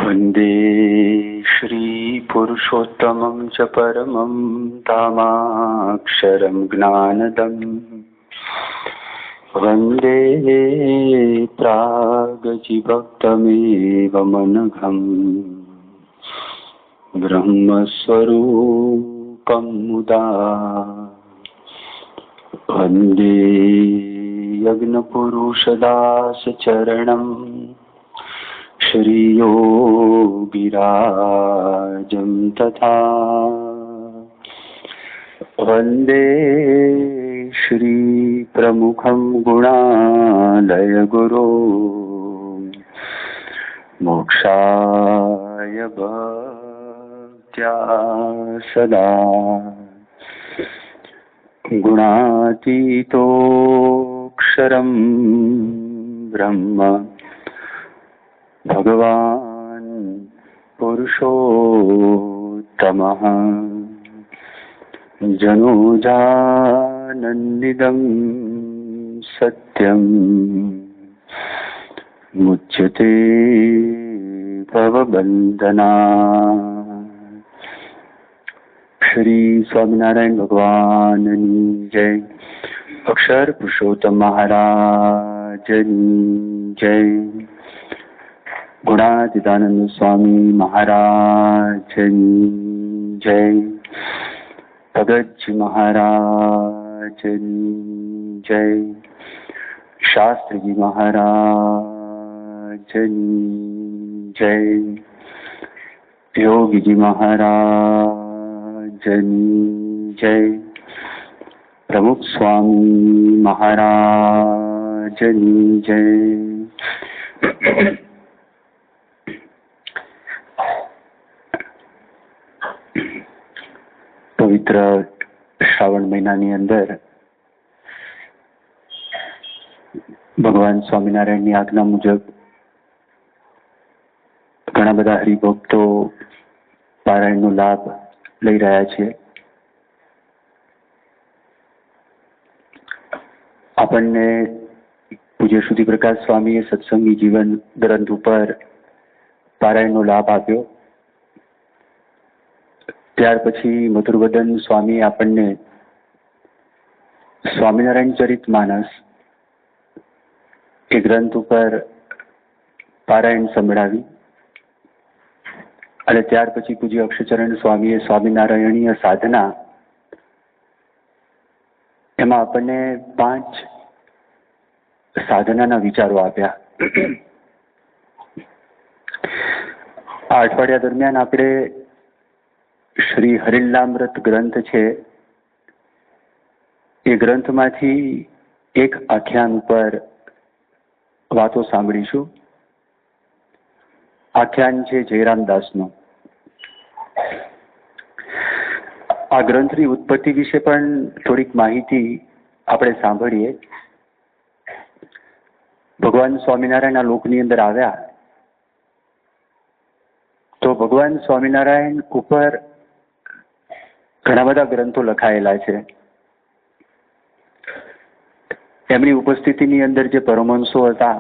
वन्दे श्रीपुरुषोत्तमं च परमं तामाक्षरं ज्ञानदम् वन्दे प्रागजिभक्तमेवमनघम् ब्रह्मस्वरूपं मुदा वन्दे यज्ञपुरुषदासचरणम् श्रीयोगिराजं तथा वन्दे श्रीप्रमुखं गुणालयगुरो मोक्षाय भक्त्या सदा गुणातीतोऽक्षरं ब्रह्म भगवान् पुरुषोत्तमः जनोजानन्निदं सत्यं मुच्यते भवबन्धनात्। श्री स्वामिनारायण भगवाननी जय। अक्षर पुरुषोत्तम महाराजनी जय। गुणातीतानंद स्वामी महाराजनी जय। भगत जी महाराजनी जय। शास्त्री जी महाराजनी जय। योगी जी महाराजनी जय। प्रमुख स्वामी महाराजनी जय। પવિત્ર શ્રાવણ મહિનાની અંદર ભગવાન સ્વામિનારાયણની આજ્ઞા મુજબ ઘણા બધા હરિભક્તો પારાયણનો લાભ લઈ રહ્યા છે. આપણને પૂજ્ય શ્રુતિ પ્રકાશ સ્વામીએ સત્સંગી જીવન ગ્રંથ ઉપર પારાયણનો લાભ આપ્યો. ત્યાર પછી મધુરવદન સ્વામી આપણને સ્વામિનારાયણ ચરિતમાનસ એ ગ્રંથ ઉપર પારાયણ સંભળાવી અને ત્યાર પછી પૂજ્ય અક્ષરચરણ સ્વામીએ સ્વામિનારાયણીય સાધના એમાં આપણને 5 સાધનાના વિચારો આપ્યા. આ અઠવાડિયા દરમિયાન આપણે શ્રી હરિલામૃત ગ્રંથ છે એ ગ્રંથમાંથી એક આખ્યાન ઉપર વાતો સાંભળીશું. આખ્યાન છે જયરામદાસનું. આ ગ્રંથની ઉત્પત્તિ વિશે પણ થોડીક માહિતી આપણે સાંભળીએ. ભગવાન સ્વામિનારાયણ આ લોકની અંદર આવ્યા તો ભગવાન સ્વામિનારાયણ ઉપર ઘણા બધા ગ્રંથો લખાયેલા છે. એમની ઉપસ્થિતિની અંદર જે પરમહંસો હતા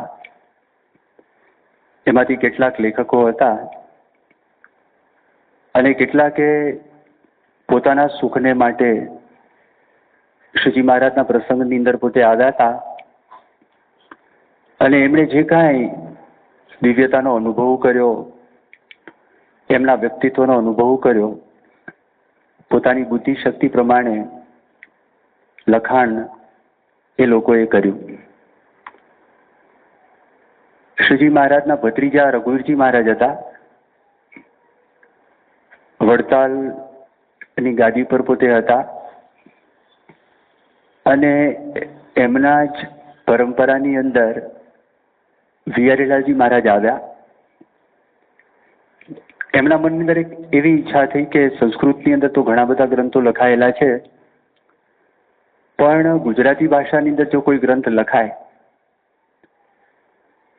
એમાંથી કેટલાક લેખકો હતા અને કેટલાકે પોતાના સુખને માટે શ્રીજી મહારાજના પ્રસંગની અંદર પોતે આવ્યા હતા અને એમણે જે કાંઈ દિવ્યતાનો અનુભવ કર્યો, એમના વ્યક્તિત્વનો અનુભવ કર્યો, પોતાની બુદ્ધિ શક્તિ પ્રમાણે લખાણ એ લોકોએ કર્યું. શ્રીજી મહારાજના ભત્રીજા રઘુવીરજી મહારાજ હતા. વડતાલની ગાદી પર પોતે હતા અને એમના જ પરંપરાની અંદર વિહારીલાલજી મહારાજ આવ્યા. એમના મનની અંદર એક એવી ઈચ્છા થઈ કે સંસ્કૃતની અંદર તો ઘણા બધા ગ્રંથો લખાયેલા છે, પણ ગુજરાતી ભાષાની અંદર જો કોઈ ગ્રંથ લખાય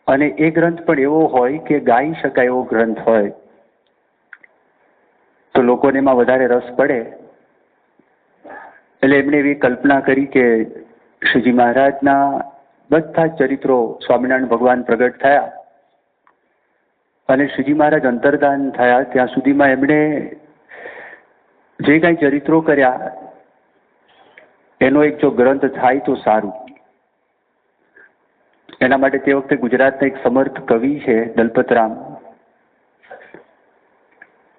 અને એ ગ્રંથ પણ એવો હોય કે ગાઈ શકાય એવો ગ્રંથ હોય તો લોકોને એમાં વધારે રસ પડે. એટલે એમણે એવી કલ્પના કરી કે શ્રીજી મહારાજના બધા જ ચરિત્રો સ્વામિનારાયણ ભગવાન પ્રગટ થયા અને શ્રીજી મહારાજ અંતર્ધાન થયા ત્યાં સુધીમાં એમણે જે કાંઈ ચરિત્રો કર્યા એનો એક જો ગ્રંથ થાય તો સારું. એના માટે તે વખતે ગુજરાતના એક સમર્થ કવિ છે દલપતરામ,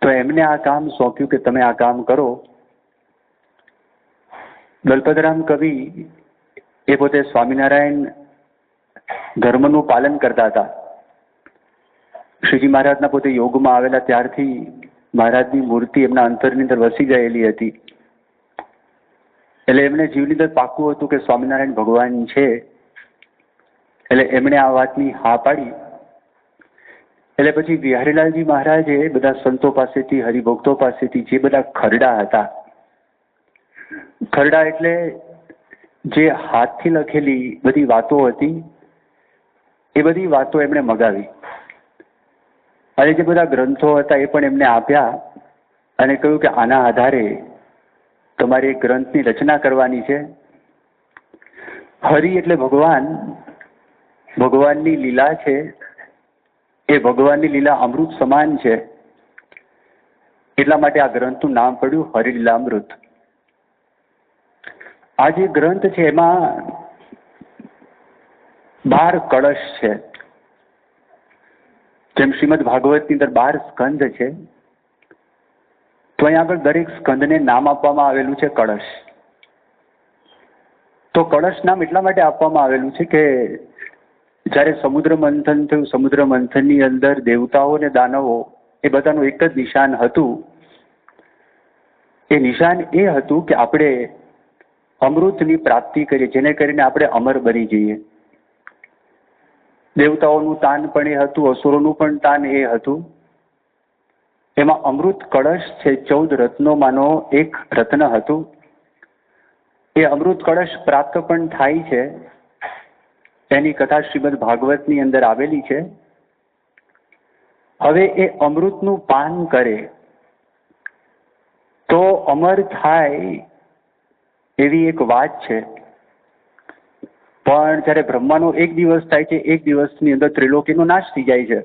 તો એમને આ કામ સોંપ્યું કે તમે આ કામ કરો. દલપતરામ કવિ એ પોતે સ્વામિનારાયણ ધર્મનું પાલન કરતા હતા. શ્રીજી મહારાજના પોતે યોગમાં આવેલા ત્યારથી મહારાજની મૂર્તિ એમના અંતરની અંદર વસી ગયેલી હતી. એટલે એમને જીવની અંદર પાકું હતું કે સ્વામિનારાયણ ભગવાન છે. એટલે એમણે આ વાતની હા પાડી. એટલે પછી બિહારીલાલજી મહારાજે બધા સંતો પાસેથી, હરિભક્તો પાસેથી જે બધા ખરડા હતા, ખરડા એટલે જે હાથથી લખેલી બધી વાતો હતી, એ બધી વાતો એમણે મગાવી અને જે બધા ગ્રંથો હતા એ પણ એમને આપ્યા અને કહ્યું કે આના આધારે તમારે એક ગ્રંથની રચના કરવાની છે. હરિ એટલે ભગવાન, ભગવાનની લીલા છે, એ ભગવાનની લીલા અમૃત સમાન છે. એટલા માટે આ ગ્રંથનું નામ પડ્યું હરિલીલામૃત. આ જે ગ્રંથ છે એમાં 12 કળશ છે. જેમ શ્રીમદ ભાગવતની અંદર 12 સ્કંદ છે, તો અહીંયા આગળ દરેક સ્કંદને નામ આપવામાં આવેલું છે કળશ. તો કળશ નામ એટલા માટે આપવામાં આવેલું છે કે જ્યારે સમુદ્ર મંથન થયું, સમુદ્ર મંથનની અંદર દેવતાઓ અને દાનવો એ બધાનું એક જ નિશાન હતું. એ નિશાન એ હતું કે આપણે અમૃતની પ્રાપ્તિ કરીએ, જેને કરીને આપણે અમર બની જઈએ. દેવતાઓનું તાન પણ એ હતું, અસુરોનું પણ તાન એ હતું. એમાં અમૃત કળશ છે 14 રત્નોમાંનો એક રત્ન હતું. એ અમૃત કળશ પ્રાપ્ત પણ થાય છે. એની કથા શ્રીમદ ભાગવતની અંદર આવેલી છે. હવે એ અમૃતનું પાન કરે તો અમર થાય એવી એક વાત છે. પણ જ્યારે બ્રહ્માનો એક દિવસ થાય છે, એક દિવસની અંદર ત્રિલોકીનો નાશ થઈ જાય છે.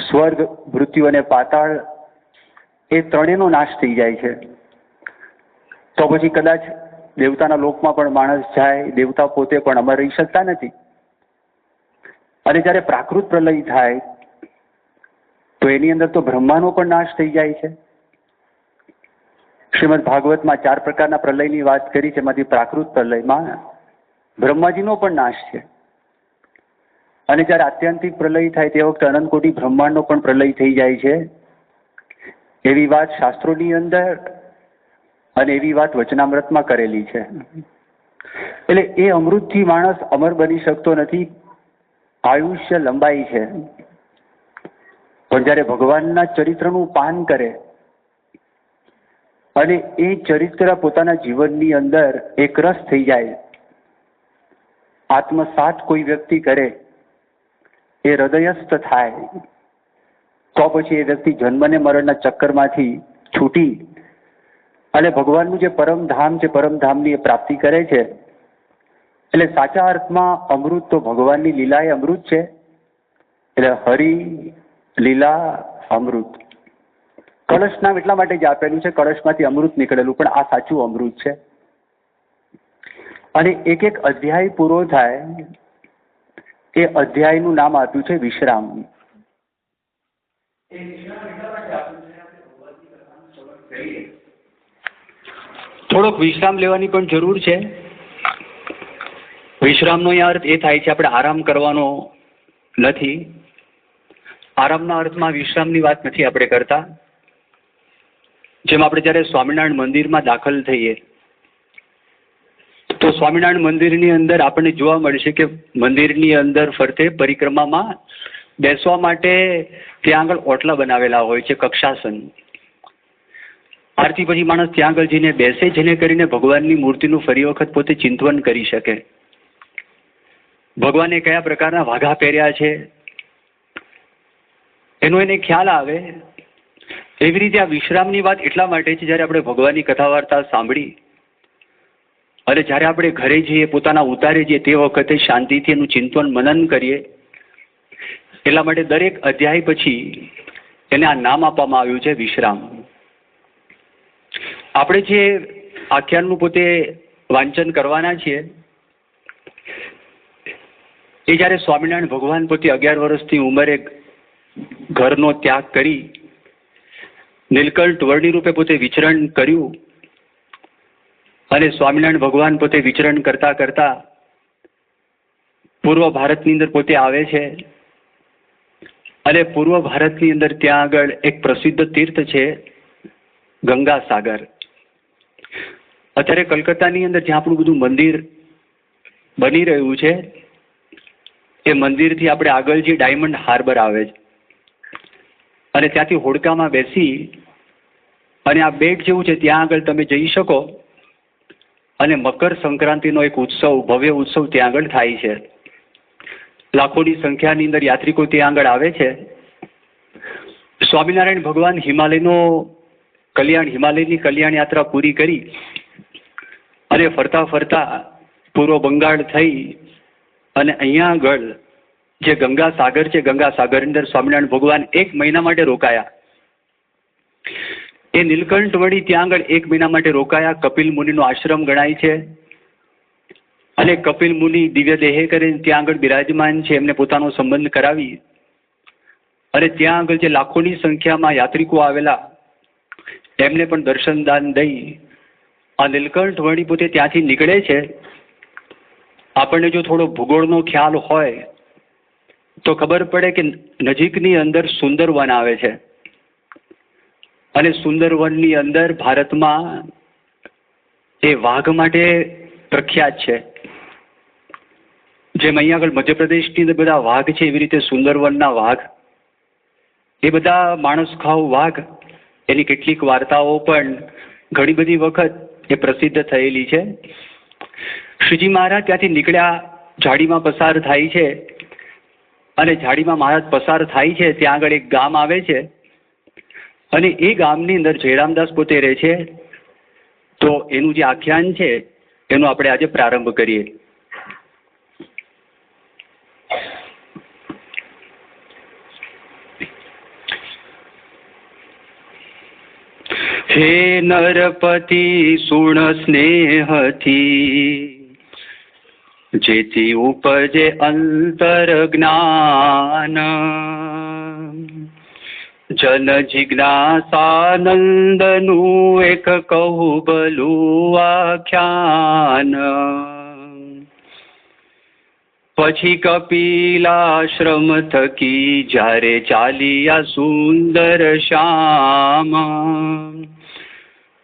સ્વર્ગ, મૃત્યુ અને પાતાળ એ ત્રણેયનો નાશ થઈ જાય છે. તો પછી કદાચ દેવતાના લોકમાં પણ માણસ જાય, દેવતા પોતે પણ અમર રહી શકતા નથી. અને જ્યારે પ્રાકૃત પ્રલય થાય તો એની અંદર તો બ્રહ્માનો પણ નાશ થઈ જાય છે. શ્રીમદ ભાગવતમાં 4 પ્રકારના પ્રલયની વાત કરી છે. એમાંથી પ્રાકૃત પ્રલયમાં બ્રહ્માજીનો પણ નાશ છે. અને જ્યારે આત્યંતિક પ્રલય થાય તે વખતે અનંત કોટી બ્રહ્માંડનો પણ પ્રલય થઈ જાય છે. એવી વાત શાસ્ત્રોની અંદર અને એવી વાત વચનામૃતમાં કરેલી છે. એટલે એ અમૃતથી માણસ અમર બની શકતો નથી, આયુષ્ય લંબાઈ છે. પણ જ્યારે ભગવાનના ચરિત્રનું પાન કરે અને એ ચરિત્ર પોતાના જીવનની અંદર એકરસ થઈ જાય, આત્મસાત કોઈ વ્યક્તિ કરે, એ હૃદયસ્થ થાય, તો પછી એ વ્યક્તિ જન્મને મરણના ચક્કરમાંથી છૂટી અને ભગવાનનું જે પરમધામ છે, પરમધામની એ પ્રાપ્તિ કરે છે. એટલે સાચા અર્થમાં અમૃત તો ભગવાનની લીલા એ અમૃત છે. એટલે હરિ લીલા અમૃત. કળશ નામ એટલા માટે જ આપેલું છે, કળશમાંથી અમૃત નીકળેલું, પણ આ સાચું અમૃત છે. અને એક એક અધ્યાય પૂરો થાય એ અધ્યાયનું નામ આપ્યું છે વિશ્રામ. થોડોક વિશ્રામ લેવાની પણ જરૂર છે. વિશ્રામનો અર્થ એ થાય છે આપણે આરામ કરવાનો નથી. આરામના અર્થમાં વિશ્રામની વાત નથી આપણે કરતા. જેમ આપણે જ્યારે સ્વામિનારાયણ મંદિરમાં દાખલ થઈએ તો સ્વામિનારાયણ મંદિરની અંદર આપણને જોવા મળશે કે મંદિરની અંદર ફરતે પરિક્રમામાં બેસવા માટે ત્યાં આગળ ઓટલા બનાવેલા હોય છે, કક્ષાસન. આરતી પછી માણસ ત્યાં આગળ જઈને બેસે, જેને કરીને ભગવાનની મૂર્તિનું ફરી વખત પોતે ચિંતવન કરી શકે. ભગવાને કયા પ્રકારના વાઘા પહેર્યા છે એનો એને ખ્યાલ આવે. એવી રીતે આ વિશ્રામની વાત એટલા માટે છે, જ્યારે આપણે ભગવાનની કથા વાર્તા સાંભળી અને જ્યારે આપણે ઘરે જઈએ, પોતાના ઉતારે જઈએ, તે વખતે શાંતિથી એનું ચિંતન મનન કરીએ. એટલા માટે દરેક અધ્યાય પછી એને આ નામ આપવામાં આવ્યું છે વિશ્રામ. આપણે જે આખ્યાનનું પોતે વાંચન કરવાના છીએ એ જ્યારે સ્વામિનારાયણ ભગવાન પોતે 11 વર્ષની ઉંમરે ઘરનો ત્યાગ કરી નીલકંઠ વર્ણી રૂપે પોતે વિચરણ કર્યું અને સ્વામિનારાયણ ભગવાન પોતે વિચરણ કરતા કરતા પૂર્વ ભારતની અંદર પોતે આવે છે અને પૂર્વ ભારતની અંદર ત્યાં આગળ એક પ્રસિદ્ધ તીર્થ છે ગંગા સાગર. અત્યારે કલકત્તાની અંદર જ્યાં આપણું બધું મંદિર બની રહ્યું છે એ મંદિરથી આપણે આગળ જે ડાયમંડ હાર્બર આવે છે અને ત્યાંથી હોડકામાં બેસી અને આ બેટ જેવું છે ત્યાં આગળ તમે જઈ શકો અને મકર સંક્રાંતિનો એક ઉત્સવ, ભવ્ય ઉત્સવ ત્યાં આગળ થાય છે. લાખોની સંખ્યાની અંદર યાત્રિકો ત્યાં આગળ આવે છે. સ્વામિનારાયણ ભગવાન હિમાલયની કલ્યાણ યાત્રા પૂરી કરી અને ફરતા ફરતા પૂર્વ બંગાળ થઈ અને અહીંયા આગળ જે ગંગા સાગર છે, ગંગા સાગરની અંદર સ્વામિનારાયણ ભગવાન 1 મહિના માટે રોકાયા. એ નીલકંઠ વળી ત્યાં આગળ 1 મહિના માટે રોકાયા. કપિલ મુનિનો આશ્રમ ગણાય છે અને કપિલ મુનિ દિવ્ય દેહે કરીને ત્યાં આગળ બિરાજમાન છે. એમને પોતાનો સંબંધ કરાવી અને ત્યાં આગળ જે લાખોની સંખ્યામાં યાત્રિકો આવેલા એમને પણ દર્શન દાન દઈ આ નીલકંઠ વળી પોતે ત્યાંથી નીકળે છે. આપણને જો થોડો ભૂગોળનો ખ્યાલ હોય તો ખબર પડે કે નજીકની અંદર સુંદરવન આવે છે અને સુંદરવનની અંદર ભારતમાં એ વાઘ માટે પ્રખ્યાત છે. જેમ અહીંયા આગળ મધ્યપ્રદેશની અંદર બધા વાઘ છે એવી રીતે સુંદરવનના વાઘ, એ બધા માણસ ખાવ વાઘ, એની કેટલીક વાર્તાઓ પણ ઘણી બધી વખત એ પ્રસિદ્ધ થયેલી છે. શ્રીજી મહારાજ ત્યાંથી નીકળ્યા, ઝાડીમાં પસાર થાય છે અને ઝાડીમાં મહારાજ પસાર થાય છે ત્યાં આગળ એક ગામ આવે છે અને એ ગામની અંદર જયરામદાસ પોતે રહે છે. તો એનું જે આખ્યાન છે એનો આપણે આજે પ્રારંભ કરીએ. હે નરપતિ સુણ સ્નેહથી જેથી ઉપજે અંતર જ્ઞાન, જન જિજ્ઞાસાનંદનું એક કહું ભલું આખ્યાન. પછી કપિલાશ્રમ થકી જ્યારે ચાલ્યા સુંદર શ્યામ,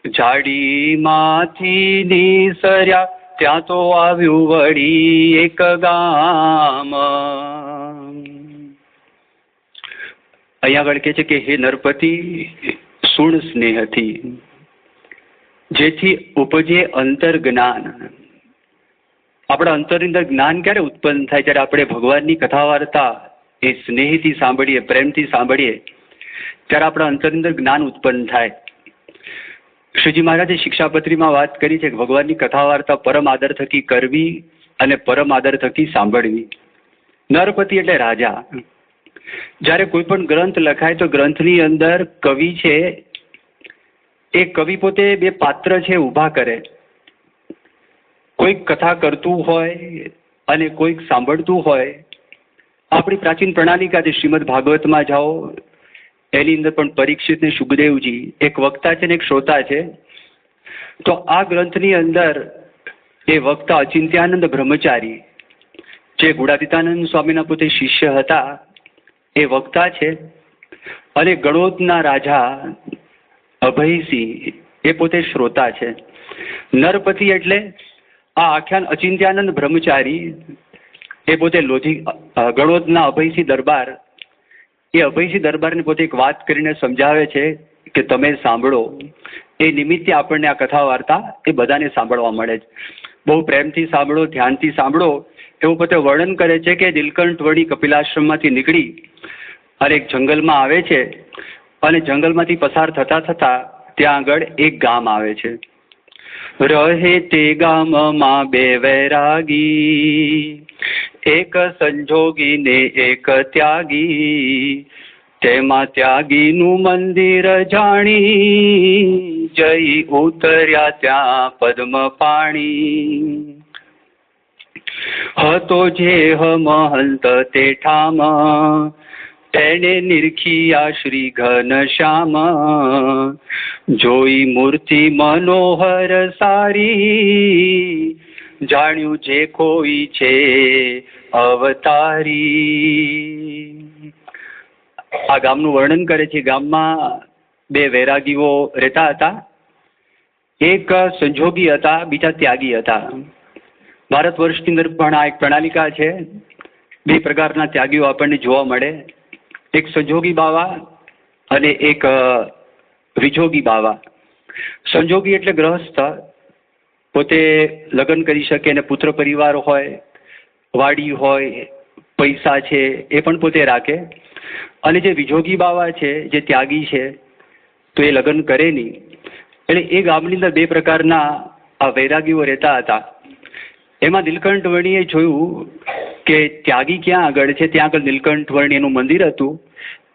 ઝાડીમાંથી નીસર્યા ત્યાં તો આવ્યું વળી એક ગામ. અહીંયા આગળ કે છે કે હે નરપતિ સુણ સ્નેહથી જેથી ઉપજે અંતર જ્ઞાન. આપણા અંતરની અંદર જ્ઞાન ક્યારે ઉત્પન્ન થાય? જ્યારે આપણે ભગવાનની કથા વાર્તા એ સ્નેહથી સાંભળીએ, પ્રેમથી સાંભળીએ ત્યારે આપણા અંતરની અંદર જ્ઞાન ઉત્પન્ન થાય. શ્રીજી મહારાજે શિક્ષાપત્રીમાં વાત કરી છે કે ભગવાનની કથા વાર્તા પરમ આદર થકી કરવી અને પરમ આદર થકી સાંભળવી. નરપતિ એટલે રાજા. જ્યારે કોઈ પણ ગ્રંથ લખાય તો ગ્રંથની અંદર કવિ છે એ કવિ પોતે 2 પાત્ર છે ઊભા કરે. કોઈક કથા કરતું હોય અને કોઈક સાંભળતું હોય. આપણી પ્રાચીન પ્રણાલિકા જે શ્રીમદ ભાગવતમાં જાઓ એની અંદર પણ પરીક્ષિત ને સુખદેવજી એક વક્તા છે ને એક શ્રોતા છે. તો આ ગ્રંથની અંદર એ વક્તા અચિંત્યાનંદ બ્રહ્મચારી જે ગુણાતીતાનંદ સ્વામીના પોતે શિષ્ય હતા એ વક્તા છે અને ગણોદના રાજા અભયસિંહ એ પોતે શ્રોતા છે. નરપતિ એટલે આ આખ્યાન અચિંત્યાનંદ બ્રહ્મચારી એ પોતે ગણોદના અભયસિંહ દરબાર, એ અભયસિંહ દરબારને પોતે એક વાત કરીને સમજાવે છે કે તમે સાંભળો. એ નિમિત્તે આપણને આ કથા વાર્તા એ બધાને સાંભળવા મળે છે. બહુ પ્રેમથી સાંભળો, ધ્યાનથી સાંભળો એવું પોતે વર્ણન કરે છે કે નીલકંઠ વળી કપિલાશ્રમમાંથી નીકળી અને એક જંગલમાં આવે છે અને જંગલમાંથી પસાર થતા થતા ત્યાં આગળ એક ગામ આવે છે. રહે તે ગામમાં બે વૈરાગી, એક સંજોગી ને એક ત્યાગી, તેમાં ત્યાગીનું મંદિર જાણી, જઈ ઉતર્યા ત્યાં પદ્મ પાણી. હતો જે મહંત તે ઠામ, તેને નિરખિયા શ્રી ઘનશ્યામ, જોઈ મૂર્તિ મનોહર સારી, જાણ્યું જે કોઈ છે અવતારી. આ ગામનું વર્ણન કરે છે. ગામમાં બે વૈરાગીઓ રહેતા હતા. એક સંજોગી હતા, બીજા ત્યાગી હતા. ભારત વર્ષની અંદર પણ આ એક પ્રણાલિકા છે. બે પ્રકારના ત્યાગીઓ આપણને જોવા મળે, એક સંજોગી બાવા અને એક વિજોગી બાવા. સંજોગી એટલે ગ્રહસ્થ, પોતે લગ્ન કરી શકે અને પુત્ર પરિવાર હોય, વાડી હોય, પૈસા છે એ પણ પોતે રાખે. અને જે વિજોગી બાવા છે, જે ત્યાગી છે, તો એ લગ્ન કરે નહીં. એટલે એ ગામની અંદર બે પ્રકારના આ વૈરાગીઓ રહેતા હતા. એમાં નીલકંઠ વર્ણીએ જોયું કે ત્યાગી ક્યાં આગળ છે, ત્યાં આગળ નીલકંઠ વર્ણી એનું મંદિર હતું.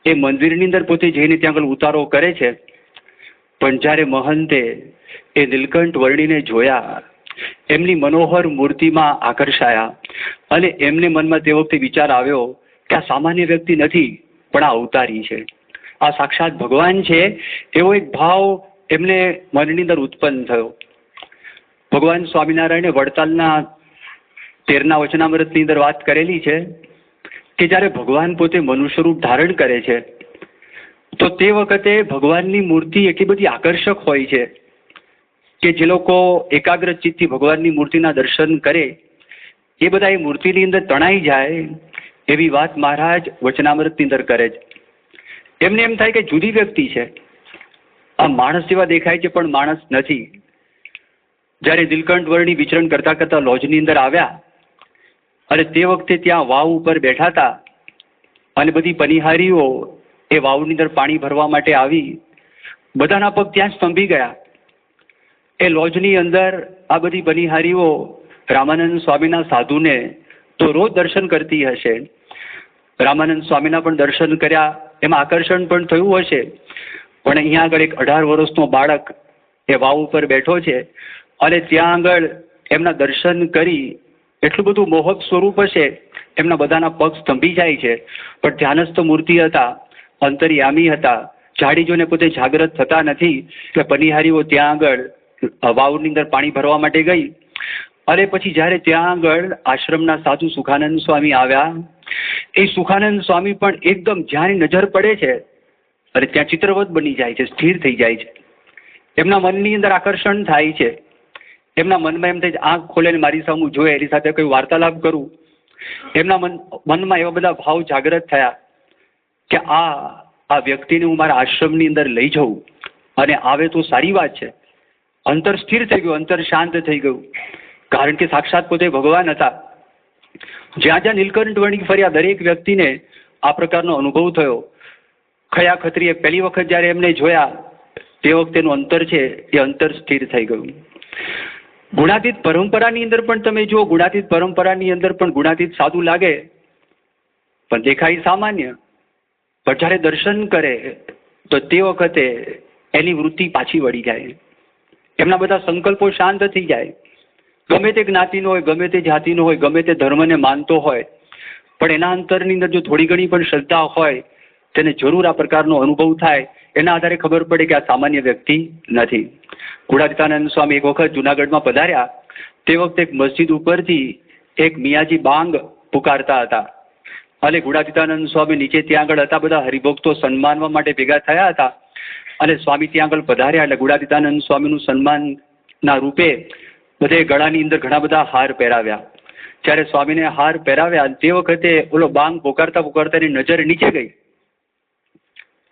એ મંદિરની અંદર પોતે જઈને ત્યાં આગળ ઉતારો કરે છે. પણ જ્યારે મહંતે એ નીલકંઠ વર્ણીને જોયા, એમની મનોહર મૂર્તિમાં આકર્ષાયા અને એમને મનમાં તે વખતે વિચાર આવ્યો કે આ સામાન્ય વ્યક્તિ નથી, પણ આ અવતારી છે, આ સાક્ષાત ભગવાન છે. એવો એક ભાવ એમને મનની અંદર ઉત્પન્ન થયો. ભગવાન સ્વામિનારાયણે વડતાલના 13ના વચનામૃતની અંદર વાત કરેલી છે કે જ્યારે ભગવાન પોતે મનુષ્ય રૂપ ધારણ કરે છે, તો તે વખતે ભગવાનની મૂર્તિ એટલી બધી આકર્ષક હોય છે કે જે લોકો એકાગ્ર ચિત્તથી ભગવાનની મૂર્તિના દર્શન કરે, એ બધા એ મૂર્તિની અંદર તણાઈ જાય, એવી વાત મહારાજ વચનામૃતની અંદર કરે છે. એમને એમ થાય કે જુદી વ્યક્તિ છે, આ માણસ જેવા દેખાય છે પણ માણસ નથી. જ્યારે નીલકંઠ વર્ણી વિચરણ કરતા કરતા લોજની અંદર આવ્યા અને તે વખતે ત્યાં વાવ ઉપર બેઠા હતા અને બધી પનિહારીઓ એ વાવની અંદર પાણી ભરવા માટે આવી, બધાના પગ ત્યાં જ સ્તંભી ગયા. એ લોજની અંદર આ બધી પનિહારીઓ રામાનંદ સ્વામીના સાધુને તો રોજ દર્શન કરતી હશે. રામાનંદ સ્વામીના પણ દર્શન કર્યા, એમાં આકર્ષણ પણ થયું હશે. પણ અહીંયા આગળ એક 18 વર્ષનો બાળક એ વાવ ઉપર બેઠો છે અને ત્યાં આગળ એમના દર્શન કરી એટલું બધું મોહક સ્વરૂપ હશે, એમના બધાના પગ સ્તંભી જાય છે. પણ ધ્યાનસ્થ મૂર્તિ હતા, અંતર્યામી હતા, જાડીજોને પોતે જાગ્રત થતા નથી. એટલે પનિહારીઓ ત્યાં આગળ વાવની અંદર પાણી ભરવા માટે ગઈ અને પછી જ્યારે ત્યાં આગળ આશ્રમના સાધુ સુખાનંદ સ્વામી આવ્યા, એ સુખાનંદ સ્વામી પણ એકદમ જ્યાં નજર પડે છે અને ત્યાં ચિત્રવત બની જાય છે, સ્થિર થઈ જાય છે. એમના મનની અંદર આકર્ષણ થાય છે. એમના મનમાં એમ થાય છે આંખ ખોલીને મારી સામે જોયે, એની સાથે કોઈ વાર્તાલાપ કરું. એમના મનમાં એવા બધા ભાવ જાગૃત થયા કે આ વ્યક્તિને હું મારા આશ્રમની અંદર લઈ જાઉં અને આવે તો સારી વાત છે. અંતર સ્થિર થઈ ગયું, અંતર શાંત થઈ ગયું, કારણ કે સાક્ષાત પોતે ભગવાન હતા. જ્યાં જ્યાં નીલકંઠ વર્ણી ફર્યા, દરેક વ્યક્તિને આ પ્રકારનો અનુભવ થયો. ખયા ખત્રીએ પહેલી વખત જ્યારે એમને જોયા તે વખતેનું અંતર છે એ અંતર સ્થિર થઈ ગયું. ગુણાતીત પરંપરાની અંદર પણ તમે જુઓ, ગુણાતીત પરંપરાની અંદર પણ ગુણાતીત સાધુ લાગે પણ દેખાય સામાન્ય, પણ જ્યારે દર્શન કરે તો તે વખતે એની વૃત્તિ પાછી વળી જાય, એમના બધા સંકલ્પો શાંત થઈ જાય. ગમે તે જ્ઞાતિનો હોય, ગમે તે જાતિનો હોય, ગમે તે ધર્મને માનતો હોય, પણ એના અંતરની અંદર જો થોડી ઘણી પણ શ્રદ્ધા હોય, તેને જરૂર આ પ્રકારનો અનુભવ થાય. એના આધારે ખબર પડે કે આ સામાન્ય વ્યક્તિ નથી. ગુણાતીતાનંદ સ્વામી એક વખત જુનાગઢમાં પધાર્યા, તે વખતે એક મસ્જિદ ઉપરથી એક મિયાજી બાંગ પુકારતા હતા અને ગુણાતીતાનંદ સ્વામી નીચે ત્યાં આગળ હતા. બધા હરિભક્તો સન્માનવા માટે ભેગા થયા હતા અને સ્વામી ત્યાં આગળ પધાર્યા એટલે ગુણાતીતાનંદ સ્વામીનું સન્માનના રૂપે બધે ગળાની અંદર ઘણા બધા હાર પહેરાવ્યા. જ્યારે સ્વામીને હાર પહેરાવ્યા તે વખતે ઓલો બાંગ પોકારતા પોકારતા એની નજર નીચે ગઈ,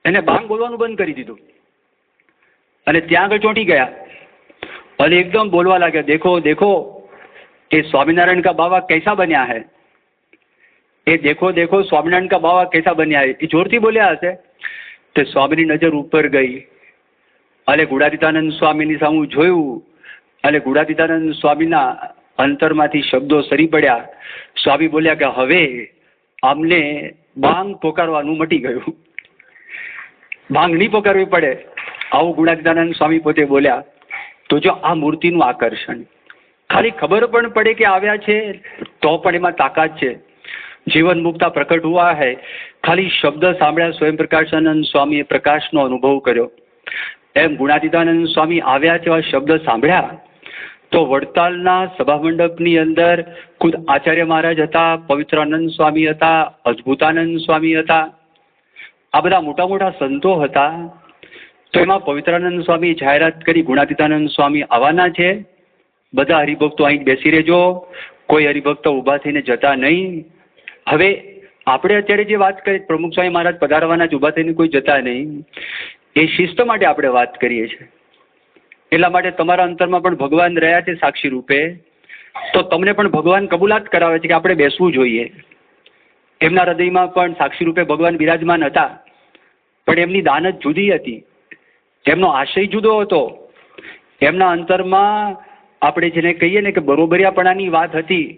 એને બાંગ બોલવાનું બંધ કરી દીધું અને ત્યાં આગળ ચોંટી ગયા અને એકદમ બોલવા લાગ્યા, દેખો દેખો એ સ્વામિનારાયણ કા બાવા कैसा બન્યા હૈ, એ દેખો દેખો સ્વામિનારાયણ કા બાવા कैसा બન્યા હૈ. એ જોરથી બોલ્યા હશે. તે સ્વામીની નજર ઉપર ગઈ અને ગુણાતીતાનંદ સ્વામીની સામે જોયું અને ગુણાતીતાનંદ સ્વામીના અંતરમાંથી શબ્દો સરી પડ્યા. સ્વામી બોલ્યા કે હવે આમને બાંગ પોકારવાનું મટી ગયું, બાંગ નહીં પોકારવી પડે. આવું ગુણાતીતાનંદ સ્વામી પોતે બોલ્યા. તો જો આ મૂર્તિનું આકર્ષણ, ખાલી ખબર પણ પડે કે આવ્યા છે તો પણ એમાં તાકાત છે. જીવન મુક્તા પ્રકટ હુઆ હૈ, ખાલી શબ્દ સાંભળ્યા સ્વયં પ્રકાશાનંદ સ્વામીએ પ્રકાશનો અનુભવ કર્યો. એમ ગુણાતીતાનંદ સ્વામી આવ્યા તેવા શબ્દ સાંભળ્યા તો વડતાલના સભા મંડપની અંદર ખુદ આચાર્ય મહારાજ હતા, પવિત્રાનંદ સ્વામી હતા, અદ્ભુતાનંદ સ્વામી હતા, આ બધા મોટા મોટા સંતો હતા. તો એમાં પવિત્રાનંદ સ્વામી જાહેરાત કરી ગુણાતીતાનંદ સ્વામી આવવાના છે, બધા હરિભક્તો અહીં બેસી રહેજો, કોઈ હરિભક્તો ઊભા થઈને જતા નહીં. હવે આપણે અત્યારે જે વાત કરીએ પ્રમુખ સ્વામી મહારાજ પધારવાના જ, ઊભા થઈને કોઈ જતા નહીં, એ શિસ્ત માટે આપણે વાત કરીએ છીએ. એટલા માટે તમારા અંતરમાં પણ ભગવાન રહ્યા છે સાક્ષી રૂપે, તો તમને પણ ભગવાન કબૂલાત કરાવે છે કે આપણે બેસવું જોઈએ. એમના હૃદયમાં પણ સાક્ષી રૂપે ભગવાન બિરાજમાન હતા, પણ એમની દાનત જુદી હતી, એમનો આશય જુદો હતો. એમના અંતરમાં આપણે જેને કહીએ ને કે બરોબરિયાપણાની વાત હતી.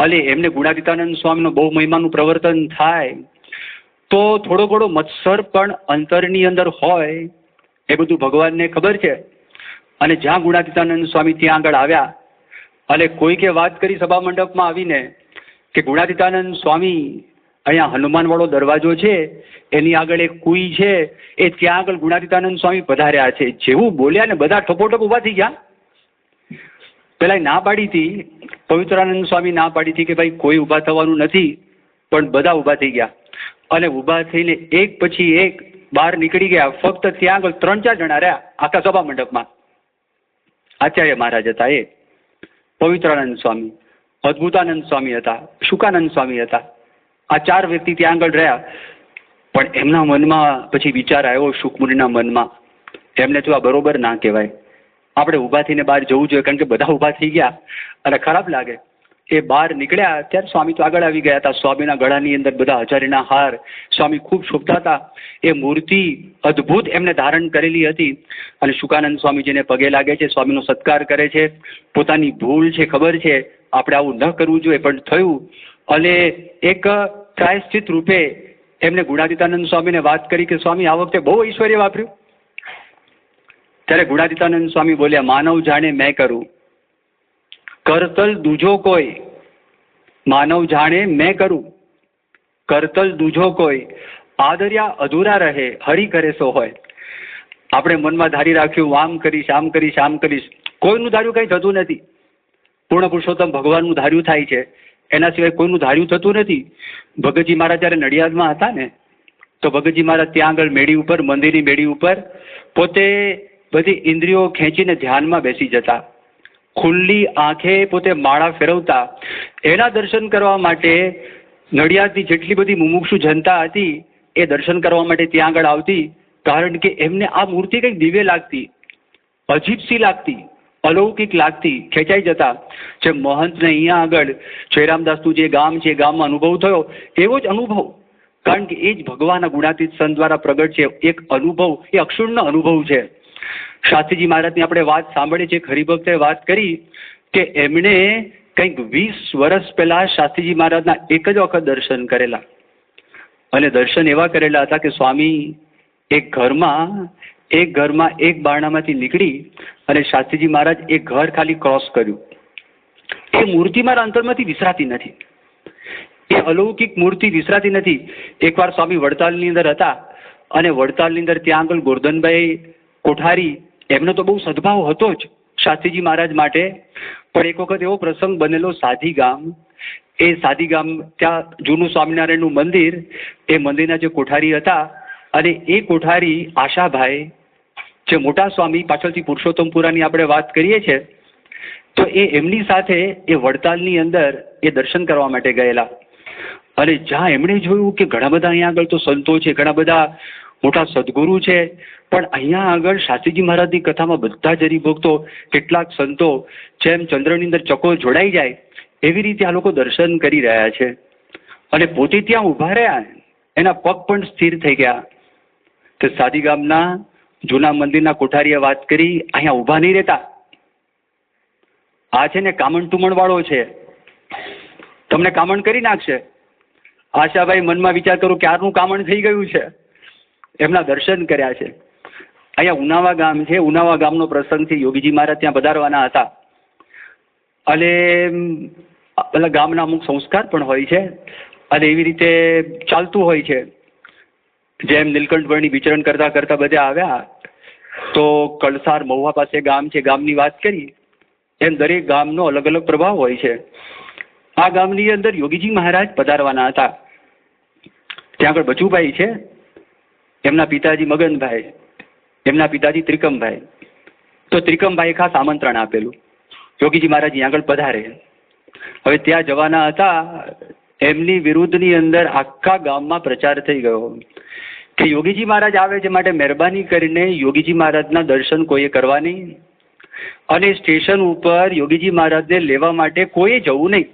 અને એમને ગુણાતીતાનંદ સ્વામીનો બહુ મહિમાનું પ્રવર્તન થાય તો થોડો ઘણો મત્સર પણ અંતરની અંદર હોય, એ બધું ભગવાનને ખબર છે. અને જ્યાં ગુણાતીતાનંદ સ્વામી ત્યાં આગળ આવ્યા અને કોઈકે વાત કરી સભા મંડપમાં આવીને કે ગુણાતીતાનંદ સ્વામી અહીંયા હનુમાનવાળો દરવાજો છે એની આગળ એક કુઈ છે, એ ત્યાં આગળ ગુણાતીતાનંદ સ્વામી પધાર્યા છે. જેવું બોલ્યા ને બધા ઠપોઠપ ઊભા થઈ ગયા. પેલા ના પાડી હતી, પવિત્રાનંદ સ્વામી ના પાડી હતી કે ભાઈ કોઈ ઊભા થવાનું નથી, પણ બધા ઊભા થઈ ગયા અને ઊભા થઈને એક પછી એક બહાર નીકળી ગયા. ફક્ત ત્યાં આગળ 3-4 જણા રહ્યા આખા સભા મંડપમાં. આચાર્ય મહારાજ હતા, એ પવિત્રાનંદ સ્વામી, અદ્ભુતાનંદ સ્વામી હતા, શુકાનંદ સ્વામી હતા. આ 4 વ્યક્તિ ત્યાં આગળ રહ્યા. પણ એમના મનમાં પછી વિચાર આવ્યો, શુકમુનિના મનમાં, એમને તો આ બરોબર ના કહેવાય, આપણે ઊભા થઈને બહાર જવું જોઈએ, કારણ કે બધા ઊભા થઈ ગયા અને ખરાબ લાગે. એ બહાર નીકળ્યા ત્યારે સ્વામી તો આગળ આવી ગયા હતા. સ્વામીના ગળાની અંદર બધા હજારીના હાર, સ્વામી ખૂબ શોભતા હતા. એ મૂર્તિ અદ્ભુત એમને ધારણ કરેલી હતી. અને શુકાનંદ સ્વામીજીને પગે લાગે છે, સ્વામીનો સત્કાર કરે છે. પોતાની ભૂલ છે, ખબર છે આપણે આવું ન કરવું જોઈએ, પણ થયું. અને એક પ્રાયશ્ચિત રૂપે એમને ગુણાતીતાનંદ સ્વામીને વાત કરી કે સ્વામી આ વખતે બહુ ઐશ્વર્ય વાપર્યું. ત્યારે ગુણાતીતાનંદ સ્વામી બોલ્યા, માનવ જાણે મેં કરું, કરતલ દૂજો કોઈ. માનવ જાણે મેં કરું, કરતલ દૂજો કોઈ. આદર્યા અધૂરા રહે, હરી કરે સો હોય. આપણે મનમાં ધારી રાખ્યું આમ કરીશ, આમ કરીશ, આમ કરીશ, કોઈનું ધાર્યું કંઈ થતું નથી. પૂર્ણ પુરુષોત્તમ ભગવાનનું ધાર્યું થાય છે, એના સિવાય કોઈનું ધાર્યું થતું નથી. ભગતજી મહારાજ જ્યારે નડિયાદમાં હતા ને, તો ભગતજી મહારાજ ત્યાં આગળ મેળી ઉપર, મંદિરની મેળી ઉપર પોતે બધી ઇન્દ્રિયો ખેંચીને ધ્યાનમાં બેસી જતા, ખુલ્લી આંખે પોતે માળા ફેરવતા. એના દર્શન કરવા માટે નડિયાદની જેટલી બધી મુમુક્ષુ જનતા હતી એ દર્શન કરવા માટે ત્યાં આગળ આવતી, કારણ કે એમને આ મૂર્તિ કંઈક દિવ્ય લાગતી, અજીબસી લાગતી, અલૌકિક લાગતી, ખેંચાઈ જતા. જે મહંતને અહીંયા આગળ જયરામદાસનું જે ગામ છે એ ગામમાં અનુભવ થયો એવો જ અનુભવ, કારણ કે એ જ ભગવાનના ગુણાતીત સંત દ્વારા પ્રગટ છે. એક અનુભવ, એ અક્ષુણ્ણ અનુભવ છે. શાસ્ત્રીજી મહારાજની આપણે વાત સાંભળી છે, હરિભક્તે વાત કરી કે એમણે કંઈક 20 વર્ષ પહેલા શાસ્ત્રીજી મહારાજના એક જ વખત દર્શન કરેલા. અને દર્શન એવા કરેલા હતા કે સ્વામી એક ઘરમાં એક બારણામાંથી નીકળી અને શાસ્ત્રીજી મહારાજ એક ઘર ખાલી ક્રોસ કર્યું. એ મૂર્તિ મારા અંતરમાંથી વિસરાતી નથી, એ અલૌકિક મૂર્તિ વિસરાતી નથી. એકવાર સ્વામી વડતાલની અંદર હતા અને વડતાલની અંદર ત્યાં આગળ ગોરધનભાઈ કોઠારી, એમનો તો બહુ સદભાવ હતો જ શાસ્ત્રીજી મહારાજ માટે. પણ એક વખત એવો પ્રસંગ બનેલો, સાધી ગામ, એ સાધી ગામ ત્યાં જૂનું સ્વામિનારાયણનું મંદિર, એ મંદિરના જે કોઠારી હતા, અને એ કોઠારી આશાભાઈ જે મોટા સ્વામી, પાછળથી પુરુષોત્તમપુરાની આપણે વાત કરીએ છીએ, તો એ એમની સાથે એ વડતાલની અંદર એ દર્શન કરવા માટે ગયેલા. અને જ્યાં એમણે જોયું કે ઘણા બધા અહીંયા આગળ તો સંતો છે, ઘણા બધા મોટા સદગુરુ છે, પણ અહીંયા આગળ શાસ્ત્રીજી મહારાજની કથામાં બધા જ હરિભક્તો, કેટલાક સંતો જેમ ચંદ્રની અંદર ચકો જોડાઈ જાય એવી રીતે આ લોકો દર્શન કરી રહ્યા છે. અને પોતે ત્યાં ઊભા રહ્યા, એના પગ પણ સ્થિર થઈ ગયા. તો સાદી ગામના જૂના મંદિરના કોઠારીએ વાત કરી, અહીંયા ઊભા નહીં રહેતા, આ છે ને કામણ ટુમણ વાળો છે, તમને કામણ કરી નાખશે. આશાભાઈ મનમાં વિચાર કરું ક્યારનું કામણ થઈ ગયું છે. એમના દર્શન કર્યા છે. અહીંયા ઉનાવા ગામ છે, ઉનાવા ગામનો પ્રસંગ છે. યોગીજી મહારાજ ત્યાં પધારવાના હતા અને પેલા ગામના અમુક સંસ્કાર પણ હોય છે અને એવી રીતે ચાલતું હોય છે. જેમ નીલકંઠ વર્ણી વિચરણ કરતા કરતા બધા આવ્યા તો કળસાર મહુવા પાસે ગામ છે, ગામની વાત કરી. એમ દરેક ગામનો અલગ અલગ પ્રભાવ હોય છે. આ ગામની અંદર યોગીજી મહારાજ પધારવાના હતા. ત્યાં આગળ બચુભાઈ છે, એમના પિતાજી મગનભાઈ, એમના પિતાજી ત્રિકમભાઈ. તો ત્રિકમભાઈએ ખાસ આમંત્રણ આપેલું યોગીજી મહારાજ અહીંયા આગળ પધારે. હવે ત્યાં જવાના હતા. એમની વિરુદ્ધની અંદર આખા ગામમાં પ્રચાર થઈ ગયો કે યોગીજી મહારાજ આવે છે, માટે મહેરબાની કરીને યોગીજી મહારાજના દર્શન કોઈએ કરવા નહીં અને સ્ટેશન ઉપર યોગીજી મહારાજને લેવા માટે કોઈએ જવું નહીં.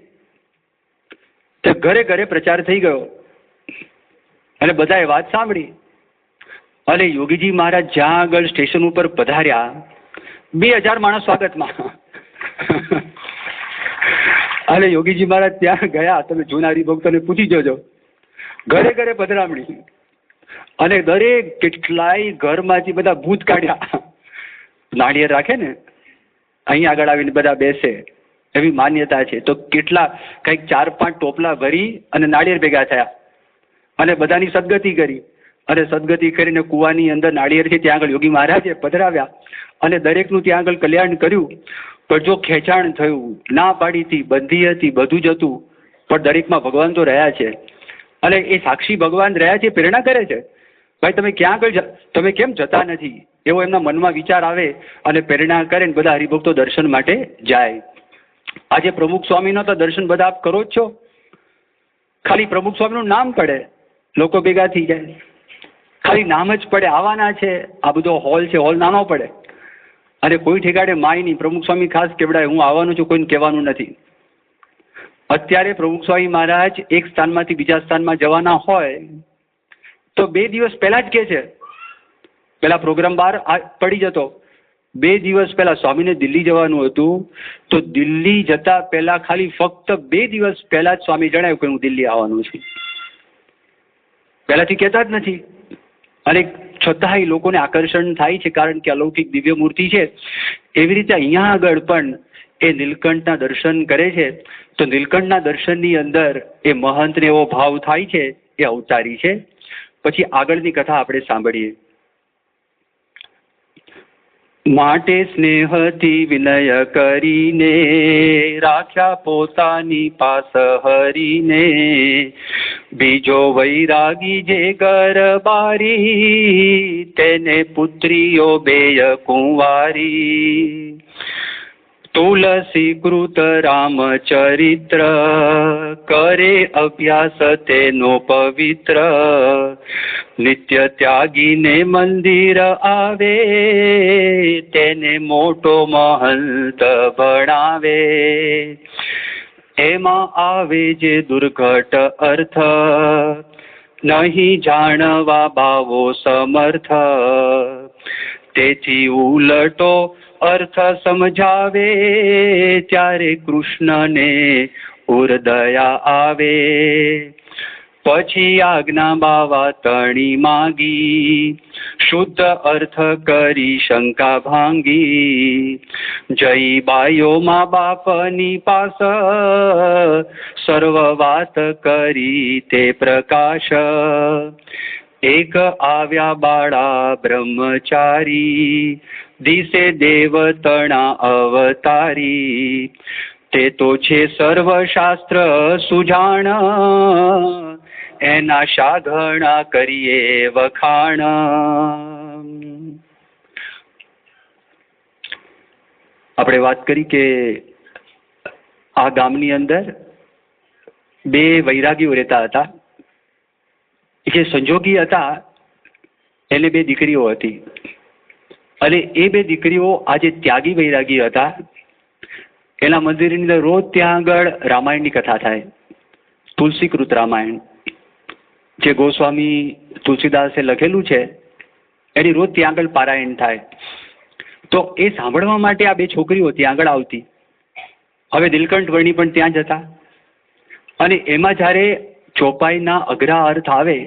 તો ઘરે ઘરે પ્રચાર થઈ ગયો અને બધાએ વાત સાંભળી. અને યોગીજી મહારાજ જ્યાં આગળ સ્ટેશન ઉપર પધાર્યા, 2000 માણસ સ્વાગતમાં. અને યોગીજી મહારાજ ત્યાં ગયા. તમે જૂના હરિભક્તોને પૂછી જોજો, ઘરે ઘરે પધરામણી. અને દરેક કેટલાય ઘરમાંથી બધા ભૂત કાઢ્યા. નાળિયેર રાખે ને, અહીં આગળ આવીને બધા બેસે એવી માન્યતા છે. તો કેટલા કંઈક 4-5 ટોપલા ભરી અને નાળિયેર ભેગા થયા અને બધાની સદગતિ કરી. અને સદગતિ કરીને કુવાની અંદર નાળિયેર છે ત્યાં આગળ યોગી મહારાજે પધરાવ્યા અને દરેકનું ત્યાં આગળ કલ્યાણ કર્યું. પણ જો ખેંચાણ થયું, ના પાડી હતી, બંધી હતી, બધું જ હતું, પણ દરેકમાં ભગવાન તો રહ્યા છે. અને એ સાક્ષી ભગવાન રહ્યા છે, પ્રેરણા કરે છે. ભાઈ તમે ક્યાં આગળ તમે કેમ જતા નથી, એવો એમના મનમાં વિચાર આવે અને પ્રેરણા કરે ને બધા હરિભક્તો દર્શન માટે જાય. આજે પ્રમુખ સ્વામીનો તો દર્શન બધા આપ કરો જ છો. ખાલી પ્રમુખ સ્વામીનું નામ પડે, લોકો ભેગા થઈ જાય. ખાલી નામ જ પડે, આવવાના છે. આ બધો હોલ છે, હોલ નાનો પડે અને કોઈ ઠેકાડે માય નહીં. પ્રમુખ સ્વામી ખાસ કેવડાય, હું આવવાનું છું, કોઈને કહેવાનું નથી. અત્યારે પ્રમુખ સ્વામી મહારાજ એક સ્થાનમાંથી બીજા સ્થાનમાં જવાના હોય તો 2 દિવસ પહેલા જ કહે છે. પેલા પ્રોગ્રામ બહાર પડી જતો. 2 દિવસ પહેલા સ્વામીને દિલ્હી જવાનું હતું, તો દિલ્હી જતા પહેલા ખાલી ફક્ત 2 દિવસ પહેલા જ સ્વામી જણાવ્યું કે હું દિલ્હી આવવાનું છું. પહેલાથી કહેતા જ નથી. અને છતાંય લોકોને આકર્ષણ થાય છે, કારણ કે અલૌકિક દિવ્ય મૂર્તિ છે. એવી રીતે અહીંયા આગળ પણ એ નીલકંઠના દર્શન કરે છે. તો નીલકંઠના દર્શનની અંદર એ મહંતને એવો ભાવ થાય છે, એ અવતારી છે. પછી આગળની કથા આપણે સાંભળીએ. માટે સ્નેહથી વિનય કરીને રાખ્યા પોતાની પાસ હરીને, બીજો વૈરાગી જે ગરબારી તેને પુત્રીઓ બેય કુંવારી. તુલસી કૃત રામચરિત્ર કરે અભ્યાસ તેનો પવિત્ર, નિત્ય ત્યાગીને મંદિર આવે તેને મોટો મહંત ભણાવે. એમાં આવે જે દુર્ઘટ અર્થ નહીં જાણવા ભાવો સમર્થ, તેથી ઉલટો અર્થ સમજાવે ત્યારે કૃષ્ણને ઉર્દયા આવે. પછી આજ્ઞા બાવા તણી માગી, શુદ્ધ અર્થ કરી શંકા ભાંગી. જય બાયો મા બાપની પાસ સર્વ વાત કરી તે પ્રકાશ. એક આવ્યા બાળા બ્રહ્મચારી, દિશે દેવતણા અવતારી. તે તો છે સર્વશાસ્ત્ર સુજાણ, એના શાઘણા કરીએ વખાણ. આપણે વાત કરી કે આ ગામની અંદર 2 વૈરાગીઓ રહેતા હતા. જે સંજોગી હતા એને 2 દીકરીઓ હતી અને એ 2 દીકરીઓ આજે ત્યાગી વૈરાગી હતા. એના મંદિરની અંદર રોજ ત્યાં આગળ રામાયણની કથા થાય, તુલસીકૃત રામાયણ જે ગોસ્વામી તુલસીદાસે લખેલું છે, એની રોજ ત્યાં આગળ પારાયણ થાય. તો એ સાંભળવા માટે આ 2 છોકરીઓ ત્યાં આગળ આવતી હવે નીલકંઠ વર્ણી પણ ત્યાં જ હતા. અને એમાં જ્યારે ચોપાઈના અઘરા અર્થ આવે,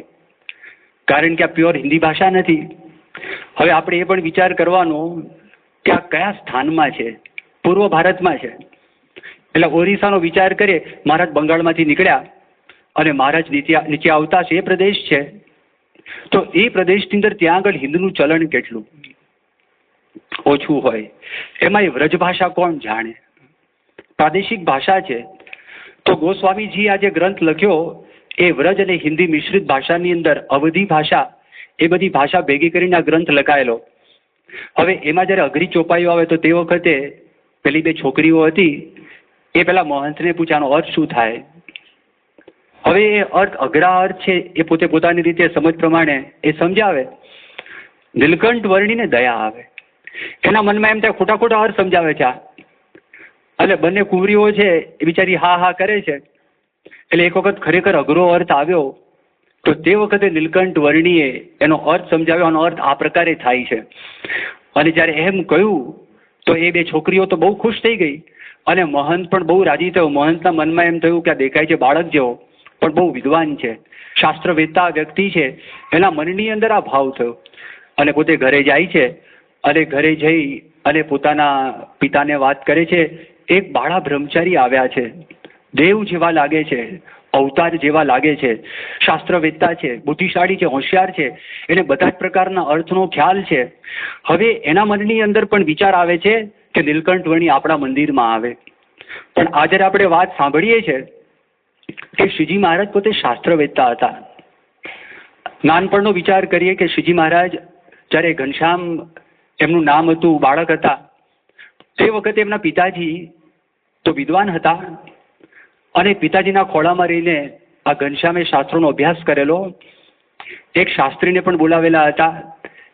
કારણ કે આ પ્યોર હિન્દી ભાષા નથી, હવે આપણે એ પણ વિચાર કરવાનો કે આ કયા સ્થાનમાં છે. પૂર્વ ભારતમાં છે. એટલે ઓરિસ્સાનો વિચાર કરીએ, મહારાજ બંગાળમાંથી નીકળ્યા અને મહારાજ નીચે આવતા છે એ પ્રદેશ છે. તો એ પ્રદેશની અંદર ત્યાં આગળ હિન્દુનું ચલણ કેટલું ઓછું હોય. એમાં એ વ્રજ ભાષા કોણ જાણે, પ્રાદેશિક ભાષા છે. તો ગોસ્વામીજી આ જે ગ્રંથ લખ્યો એ વ્રજ અને હિન્દી મિશ્રિત ભાષાની અંદર અવધી ભાષા, એ બધી ભાષા ભેગી કરીને આ ગ્રંથ લખાયેલો. હવે એમાં જ્યારે અઘરી ચોપાઈઓ આવે તો તે વખતે પેલી બે છોકરીઓ હતી એ પેલા મહંતને પૂછાનો અર્થ શું થાય. હવે એ અર્થ અઘરા અર્થ છે એ પોતે પોતાની રીતે સમજ પ્રમાણે એ સમજાવે. નીલકંઠ વર્ણીને દયા આવે, એના મનમાં એમ થાય ખોટા ખોટા અર્થ સમજાવે છે આ. એટલે બંને કુંવરીઓ છે એ બિચારી હા હા કરે છે. એટલે એક વખત ખરેખર અઘરો અર્થ આવ્યો તો તે વખતે નીલકંઠ વર્ણીએ એનો અર્થ સમજાવ્યો. આનો અર્થ આ પ્રકારે થાય છે. અને જ્યારે એમ કહ્યું તો એ બે છોકરીઓ તો બહુ ખુશ થઈ ગઈ અને મહંત પણ બહુ રાજી થયો. મહંતના મનમાં એમ થયું કે આ દેખાય છે બાળક જેવો પણ બહુ વિદ્વાન છે, શાસ્ત્રવેત્તા વ્યક્તિ છે. એના મનની અંદર આ ભાવ થયો અને પોતે ઘરે જાય છે. અને ઘરે જઈ અને પોતાના પિતાને વાત કરે છે. એક બાળા બ્રહ્મચારી આવ્યા છે, દેવ જેવા લાગે છે, અવતાર જેવા લાગે છે, શાસ્ત્રવેત્તા છે, બુદ્ધિશાળી છે, હોશિયાર છે, એને બધા જ પ્રકારના અર્થનો ખ્યાલ છે. હવે એના મનની અંદર પણ વિચાર આવે છે કે નીલકંઠ વર્ણી આપણા મંદિરમાં આવે. પણ આ જ્યારે આપણે વાત સાંભળીએ છીએ કે શ્રીજી મહારાજ પોતે શાસ્ત્રવેત્તા હતા. નાનપણનો વિચાર કરીએ કે શ્રીજી મહારાજ જ્યારે ઘનશ્યામ એમનું નામ હતું, બાળક હતા, તે વખતે એમના પિતાજી તો વિદ્વાન હતા અને પિતાજીના ખોળામાં રહીને આ ઘનશ્યામે શાસ્ત્રોનો અભ્યાસ કરેલો. એક શાસ્ત્રીને પણ બોલાવેલા હતા,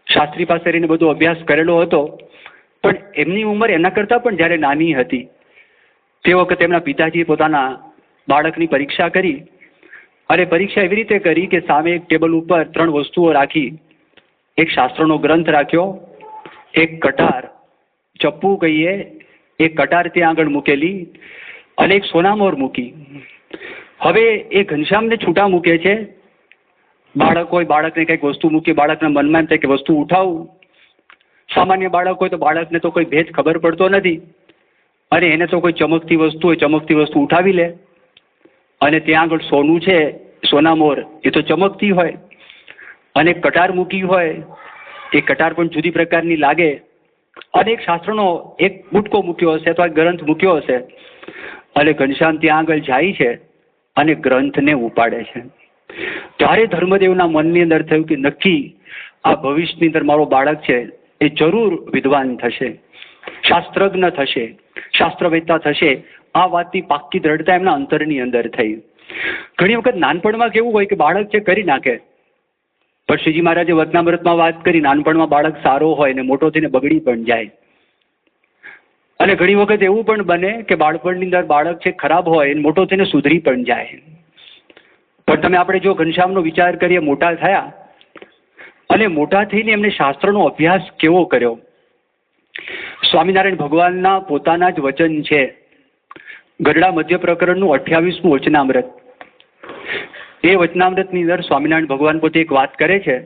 શાસ્ત્રી પાસે રહીને બધો અભ્યાસ કરેલો હતો. પણ એમની ઉંમર એના કરતાં પણ જ્યારે નાની હતી તે વખતે એમના પિતાજીએ પોતાના બાળકની પરીક્ષા કરી. અને પરીક્ષા એવી રીતે કરી કે સામે એક ટેબલ ઉપર 3 વસ્તુઓ રાખી. એક શાસ્ત્રનો ગ્રંથ રાખ્યો, એક કટાર, ચપ્પુ કહીએ, એક કટાર ત્યાં આગળ મૂકેલી અને એક સોનામોર મૂકી. હવે એ ઘનશ્યામને છૂટા મૂકે છે. બાળક હોય, બાળકને કંઈક વસ્તુ મૂકી, બાળકના મનમાં એમ થાય કે વસ્તુ ઉઠાવું. સામાન્ય બાળક હોય તો બાળકને તો કોઈ ભેદ ખબર પડતો નથી અને એને તો કોઈ ચમકતી વસ્તુ હોય, ચમકતી વસ્તુ ઉઠાવી લે. અને ત્યાં આગળ સોનું છે, સોનામોર, એ તો ચમકતી હોય. અને કટાર મૂકી હોય, એ કટાર પણ જુદી પ્રકારની લાગે. અને એક શાસ્ત્રનો એક બુટકો મૂક્યો હશે અથવા ગ્રંથ મૂક્યો હશે. અને ઘનશ્યામ ત્યાં આગળ જાય છે અને ગ્રંથને ઉપાડે છે. ત્યારે ધર્મદેવના મનની અંદર થયું કે નક્કી આ ભવિષ્યની અંદર મારો બાળક છે એ જરૂર વિદ્વાન થશે, શાસ્ત્રજ્ઞ થશે, શાસ્ત્રવેત્તા થશે. આ વાતની પાક્કી દ્રઢતા એમના અંતરની અંદર થઈ. ઘણી વખત નાનપણમાં કેવું હોય કે બાળક છે કરી નાખે, પણ શ્રીજી મહારાજે વચનામૃતમાં વાત કરી નાનપણમાં બાળક સારો હોય ને મોટો થઈને બગડી પણ જાય. અને ઘણી વખત એવું પણ બને કે બાળપણની અંદર બાળક છે ખરાબ હોય અને મોટો થઈને સુધરી પણ જાય. પણ તમે આપણે જો ઘનશ્યામનો વિચાર કરીએ, મોટા થયા અને મોટા થઈને એમને શાસ્ત્રનો અભ્યાસ કેવો કર્યો. સ્વામિનારાયણ ભગવાનના પોતાના જ વચન છે, ગરડા મધ્ય પ્રકરણનું 28મું વચનામૃત. એ વચનામૃતની અંદર સ્વામિનારાયણ ભગવાન પોતે એક વાત કરે છે.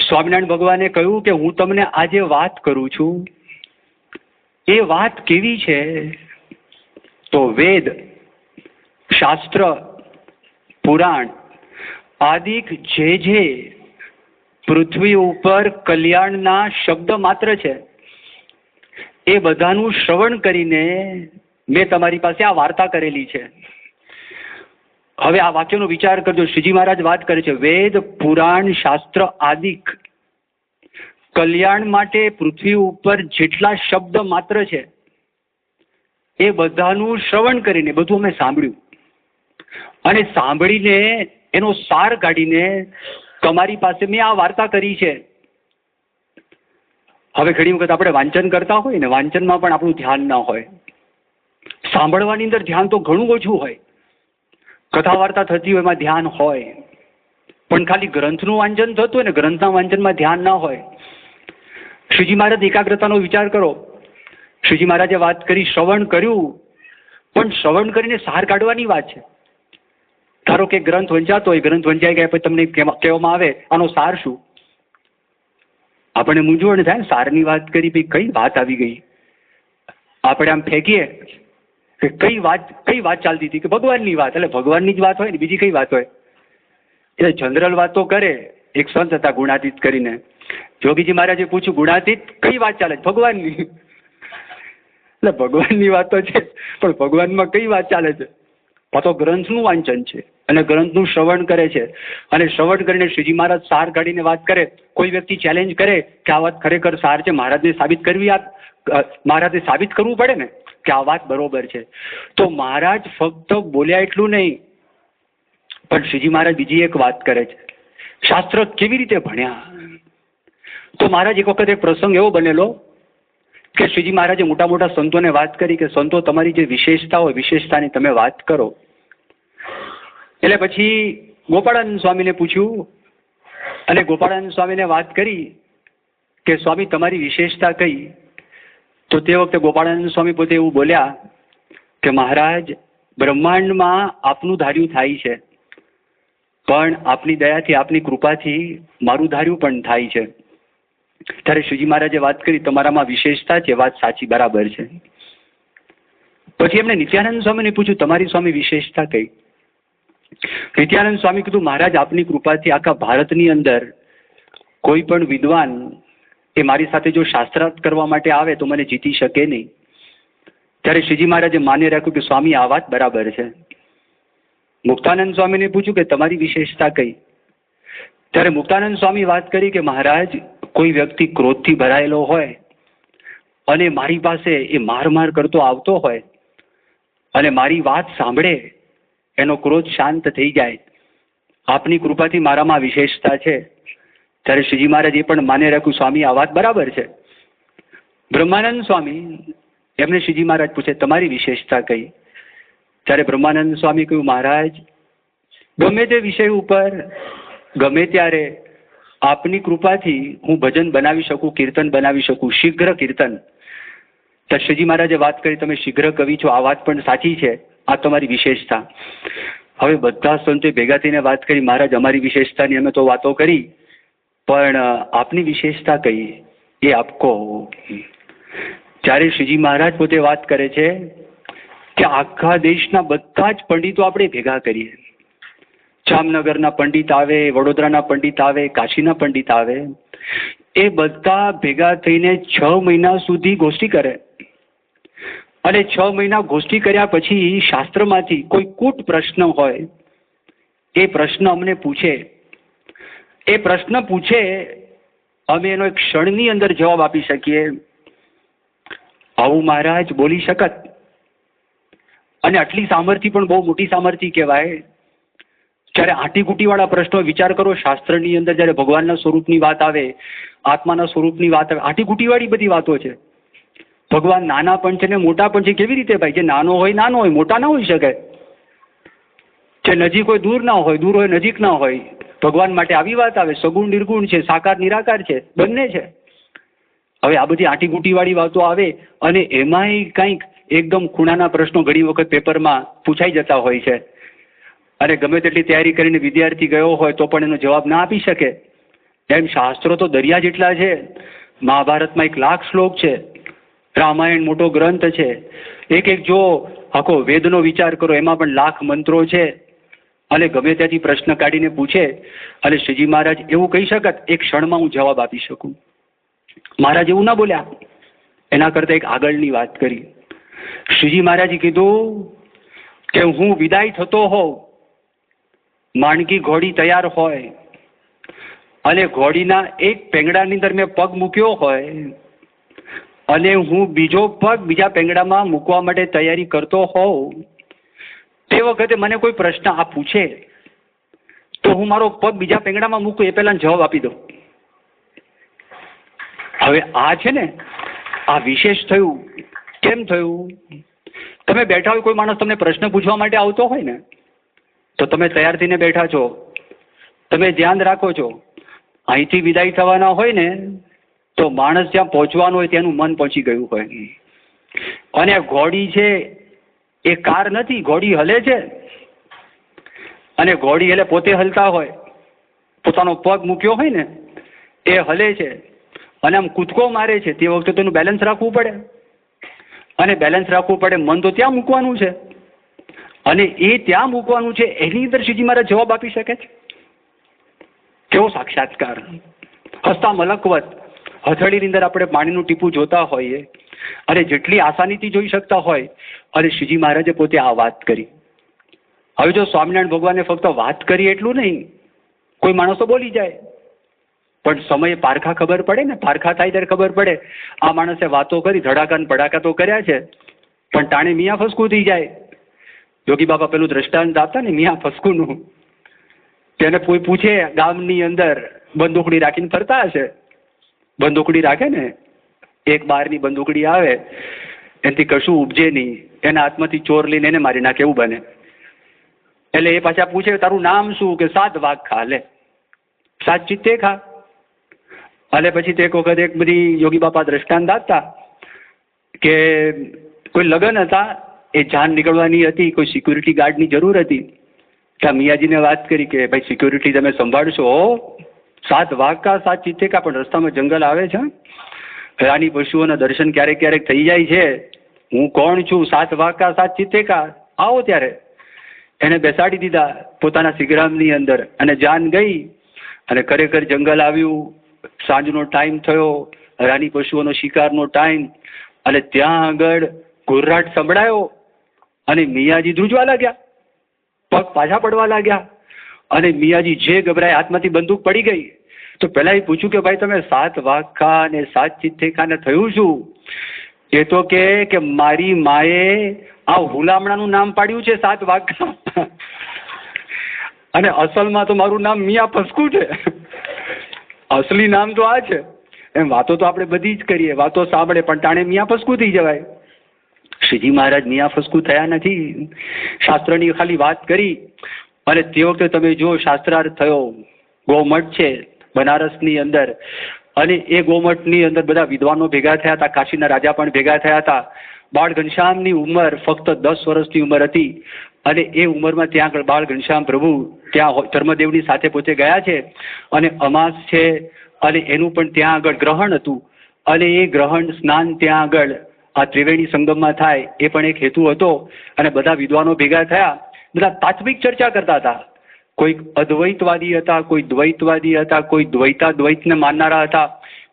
સ્વામિનારાયણ ભગવાને કહ્યું કે હું તમને આજે વાત કરું છું એ વાત કેવી છે તો વેદ, શાસ્ત્ર, પુરાણ આદિક જે પૃથ્વી ઉપર કલ્યાણના શબ્દ માત્ર છે એ બધાનું શ્રવણ કરીને મેં તમારી પાસે આ વાર્તા કરેલી છે. હવે આ વાક્યનો વિચાર કરજો. શ્રીજી મહારાજ વાત કરે છે વેદ, પુરાણ, શાસ્ત્ર આદિક કલ્યાણ માટે પૃથ્વી ઉપર જેટલા શબ્દ માત્ર છે એ બધાનું શ્રવણ કરીને બધું અમે સાંભળ્યું અને સાંભળીને એનો સાર કાઢીને તમારી પાસે મેં આ વાર્તા કરી છે. હવે ઘણી વખત આપણે વાંચન કરતા હોય ને, વાંચનમાં પણ આપણું ધ્યાન ના હોય. સાંભળવાની અંદર ધ્યાન તો ઘણું ઓછું હોય. કથા વાર્તા થતી હોય એમાં ધ્યાન હોય, પણ ખાલી ગ્રંથનું વાંચન થતું હોય ને, ગ્રંથના વાંચનમાં ધ્યાન ના હોય. શ્રીજી મહારાજ એકાગ્રતાનો વિચાર કરો. શ્રીજી મહારાજે વાત કરી, શ્રવણ કર્યું પણ શ્રવણ કરીને સાર કાઢવાની વાત છે. ધારો કે ગ્રંથ વંચાતો હોય, ગ્રંથ વંચાઈ ગયા પછી તમને કહેવામાં આવે આનો સાર શું? આપણને મૂંઝવણ થાય. સારની વાત કરી ભાઈ કઈ વાત આવી ગઈ? આપણે આમ ફેંકીએ કે કઈ વાત ચાલતી હતી કે ભગવાનની વાત, એટલે ભગવાનની જ વાત હોય ને બીજી કઈ વાત હોય? એટલે જનરલ વાતો કરે. એક સંત હતા ગુણાતીત કરીને, જોગીજી મહારાજે પૂછ્યું ગુણાતીત કઈ વાત ચાલે? ભગવાનની. એટલે ભગવાનની વાતો છે પણ ભગવાનમાં કઈ વાત ચાલે છે? આ તો ગ્રંથનું વાંચન છે અને ગ્રંથનું શ્રવણ કરે છે, અને શ્રવણ કરીને શ્રીજી મહારાજ સાર કાઢીને વાત કરે. કોઈ વ્યક્તિ ચેલેન્જ કરે કે આ વાત ખરેખર સાર છે, મહારાજને સાબિત કરવી, મહારાજે સાબિત કરવું પડે ને કે આ વાત બરોબર છે. તો મહારાજ ફક્ત બોલ્યા એટલું નહીં, પણ શ્રીજી મહારાજ બીજી એક વાત કરે છે. શાસ્ત્ર કેવી રીતે ભણ્યા? તો મહારાજ એક વખત એક પ્રસંગ એવો બનેલો કે શ્રીજી મહારાજે મોટા મોટા સંતોને વાત કરી કે સંતો તમારી જે વિશેષતા હોય વિશેષતાની તમે વાત કરો. એટલે પછી ગોપાળાનંદ સ્વામીને પૂછ્યું અને ગોપાળાનંદ સ્વામીને વાત કરી કે સ્વામી તમારી વિશેષતા કઈ? તો તે વખતે ગોપાળાનંદ સ્વામી પોતે એવું બોલ્યા કે મહારાજ બ્રહ્માંડમાં આપનું ધાર્યું થાય છે, પણ આપની દયાથી આપની કૃપાથી મારું ધાર્યું પણ થાય છે. ત્યારે શ્રીજી મહારાજે વાત કરી તમારામાં વિશેષતા છે, વાત સાચી બરાબર છે. પછી એમને નિત્યાનંદ સ્વામીને પૂછ્યું તમારી સ્વામી વિશેષતા કઈ? નિત્યાનંદ સ્વામી કીધું મહારાજ આપની કૃપાથી આખા ભારતની અંદર કોઈ પણ વિદ્વાન એ મારી સાથે જો શાસ્ત્રાર્થ કરવા માટે આવે તો મને જીતી શકે નહીં. ત્યારે શ્રીજી મહારાજે માન્ય રાખ્યું કે સ્વામી આ વાત બરાબર છે. મુક્તાનંદ સ્વામીને પૂછ્યું કે તમારી વિશેષતા કઈ? ત્યારે મુક્તાનંદ સ્વામી વાત કરી કે મહારાજ કોઈ વ્યક્તિ ક્રોધથી ભરાયેલો હોય અને મારી પાસે એ માર કરતો આવતો હોય અને મારી વાત સાંભળે એનો ક્રોધ શાંત થઈ જાય, આપની કૃપાથી મારામાં વિશેષતા છે. ત્યારે શ્રીજી મહારાજ એ પણ માને રાખ્યું સ્વામી આ વાત બરાબર છે. બ્રહ્માનંદ સ્વામી એમને શ્રીજી મહારાજ પૂછે તમારી વિશેષતા કઈ? ત્યારે બ્રહ્માનંદ સ્વામી કહ્યું મહારાજ ગમે તે વિષય ઉપર ગમે ત્યારે આપની કૃપાથી હું ભજન બનાવી શકું, કીર્તન બનાવી શકું, શીઘ્ર કીર્તન. ત્યારે શ્રીજી મહારાજે વાત કરી તમે શીઘ્ર કવિ છો, આ વાત પણ સાચી છે, આ તમારી વિશેષતા. હવે બધા સંતોએ ભેગા થઈને વાત કરી મહારાજ અમારી વિશેષતાની અમે તો વાતો કરી, પણ આપની વિશેષતા કઈ એ આપ કહો. ત્યારે શ્રીજી મહારાજ પોતે વાત કરે છે કે આખા દેશના બધા જ પંડિતો આપણે ભેગા કરીએ, જામનગરના પંડિત આવે, વડોદરાના પંડિત આવે, કાશીના પંડિત આવે, એ બધા ભેગા થઈને 6 મહિના સુધી ગોષ્ઠી કરે અને 6 મહિના ગોષ્ઠી કર્યા પછી શાસ્ત્રમાંથી કોઈ કૂટ પ્રશ્ન હોય એ પ્રશ્ન અમને પૂછે. એ પ્રશ્ન પૂછે અમે એનો એક ક્ષણની અંદર જવાબ આપી શકીએ. આવું મહારાજ બોલી શકત. અને આટલી સામર્થ્ય પણ બહુ મોટી સામર્થ્ય કહેવાય. જ્યારે આંટીકૂટીવાળા પ્રશ્નો વિચાર કરો, શાસ્ત્રની અંદર જ્યારે ભગવાનના સ્વરૂપની વાત આવે, આત્માના સ્વરૂપની વાત આવે, આંટીકૂટીવાળી બધી વાતો છે. ભગવાન નાના પણ છે ને મોટા પણ છે. કેવી રીતે ભાઈ? જે નાનો હોય મોટા ના હોઈ શકે. જે નજીક હોય દૂર ના હોય, દૂર હોય નજીક ના હોય. ભગવાન માટે આવી વાત આવે, સગુણ નિર્ગુણ છે, સાકાર નિરાકાર છે, બંને છે. હવે આ બધી આંટીકૂટીવાળી વાતો આવે અને એમાંય કંઈક એકદમ ખૂણાના પ્રશ્નો ઘણી વખત પેપરમાં પૂછાઈ જતા હોય છે અને ગમે તેટલી તૈયારી કરીને વિદ્યાર્થી ગયો હોય તો પણ એનો જવાબ ના આપી શકે. એમ શાસ્ત્રો તો દરિયા જેટલા છે. મહાભારતમાં 1,00,000 શ્લોક છે, રામાયણ મોટો ગ્રંથ છે, એક જો આખો વેદનો વિચાર કરો એમાં પણ 1,00,000 મંત્રો છે. અને ગમે ત્યાંથી પ્રશ્ન કાઢીને પૂછે અને શ્રીજી મહારાજ એવું કહી શકત એક ક્ષણમાં હું જવાબ આપી શકું. મહારાજ એવું ના બોલ્યા. એના કરતા એક આગળની વાત કરી. શ્રીજી મહારાજે કીધું કે હું વિદાય થતો હોઉં, માણકી ઘોડી તૈયાર હોય અને ઘોડીના એક પેંગડાની અંદર મેં પગ મૂક્યો હોય અને હું બીજો પગ બીજા પેંગડામાં મૂકવા માટે તૈયારી કરતો હોઉં, તે વખતે મને કોઈ પ્રશ્ન આ પૂછે તો હું મારો પગ બીજા પેંગડામાં મૂકું એ પહેલા જવાબ આપી દઉં. હવે આ છે ને આ વિશેષ થયું. કેમ થયું? તમે બેઠા હોય, કોઈ માણસ તમને પ્રશ્ન પૂછવા માટે આવતો હોય ને તો તમે તૈયાર થઈને બેઠા છો, તમે ધ્યાન રાખો છો. અહીંથી વિદાય થવાના હોય ને તો માણસ જ્યાં પહોંચવાનું હોય ત્યાંનું મન પહોંચી ગયું હોય. અને ઘોડી છે એ કાર નથી, ઘોડી હલે છે. અને ઘોડી એટલે પોતે હલતા હોય, પોતાનો પગ મૂક્યો હોય ને એ હલે છે અને આમ કૂદકો મારે છે. તે વખતે તેનું બેલેન્સ રાખવું પડે, અને બેલેન્સ રાખવું પડે મન તો ત્યાં મૂકવાનું છે, અને એ ત્યાં મૂકવાનું છે. એની અંદર શ્રીજી મહારાજ જવાબ આપી શકે છે. કેવો સાક્ષાત્કાર! હસતા મલકવત હથેળીની અંદર આપણે પાણીનું ટીપું જોતા હોઈએ, અને જેટલી આસાનીથી જોઈ શકતા હોય, અને શ્રીજી મહારાજે પોતે આ વાત કરી. હવે જો સ્વામિનારાયણ ભગવાને ફક્ત વાત કરી એટલું નહીં, કોઈ માણસો બોલી જાય, પણ સમયે પારખા ખબર પડે ને, પારખા થાય ત્યારે ખબર પડે આ માણસે વાતો કરી, ધડાકા ને ભડાકા તો કર્યા છે, પણ ટાણે મિયા ફસકું થઈ જાય. યોગી બાબા પેલું દ્રષ્ટાંત આપતા ને મિયા ફસકુનું, તેને કોઈ પૂછે ગામની અંદર બંદૂકડી રાખીને ફરતા હશે, બંદૂકડી રાખે ને, એક બારની બંદૂકડી આવે, એનાથી કશું ઉપજે નહીં, એના હાથમાંથી ચોર લઈને એને મારી નાખે એવું બને. એટલે એ પાછા પૂછે તારું નામ શું? કે 7 વાઘ ખા. લે 7 ચિત્તે ખા. અને પછી તો એક વખત એક બધી યોગી બાપા દ્રષ્ટાંત આપતા કે કોઈ લગ્ન હતા, એ જાન નીકળવાની હતી, કોઈ સિક્યુરિટી ગાર્ડની જરૂર હતી. ત્યાં મિયાજીને વાત કરી કે ભાઈ સિક્યુરિટી તમે સંભાળશો, 7 વાઘ કા 7 ચિત્તે કા, પણ રસ્તામાં જંગલ આવે છે, રાની પશુઓના દર્શન ક્યારેક ક્યારેક થઈ જાય છે, હું કોણ છું? 7 વાઘ કા 7 ચિત્તે કા, આવો. ત્યારે એને બેસાડી દીધા પોતાના સિગરામની અંદર, અને જાન ગઈ, અને ખરેખર જંગલ આવ્યું. સાંજનો ટાઈમ થયો, રાની પશુઓનો શિકારનો ટાઈમ, અને ત્યાં આગળ ઘોરરાટ સંભળાયો, અને મિયાજી ધ્રુજવા લાગ્યા, પગ પાછા પડવા લાગ્યા, અને મિયાજી જે ગભરાય, હાથમાંથી બંદૂક પડી ગઈ. તો પેલા એ પૂછ્યું કે ભાઈ તમે 7 વાઘ ખા ને 7 ચિત્તે ખા ને થયું શું? એ તો કે મારી માએ આ હુલામણાનું નામ પાડ્યું છે 7 વાઘ ખા, અને અસલમાં તો મારું નામ મિયા ફસકું છે, અસલી નામ તો આ છે. એમ વાતો તો આપણે બધી જ કરીએ, વાતો સાંભળે, પણ ટાણે મિયા ફસકું થઈ જવાય. શ્રીજી મહારાજ મિયા ફસકું થયા નથી, શાસ્ત્રની ખાલી વાત કરી. અને તે વખતે તમે જો શાસ્ત્રાર્થ થયો, ગૌમઠ છે બનારસની અંદર, અને એ ગૌમઠની અંદર બધા વિદ્વાનો ભેગા થયા હતા, કાશીના રાજા પણ ભેગા થયા હતા. બાળ ઘનશ્યામની ઉંમર ફક્ત 10 વર્ષની ઉંમર હતી, અને એ ઉંમરમાં ત્યાં આગળ બાળ ઘનશ્યામ પ્રભુ ત્યાં ધર્મદેવની સાથે પોતે ગયા છે, અને અમાસ છે, અને એનું પણ ત્યાં આગળ ગ્રહણ હતું, અને એ ગ્રહણ સ્નાન ત્યાં આગળ આ ત્રિવેણી સંગમમાં થાય એ પણ એક હેતુ હતો. અને બધા વિદ્વાનો ભેગા થયા, બધા તાત્વિક ચર્ચા કરતા હતા. કોઈ અદ્વૈતવાદી હતા, કોઈ દ્વૈતવાદી હતા, કોઈ દ્વૈતાદ્વૈતને માનનારા હતા,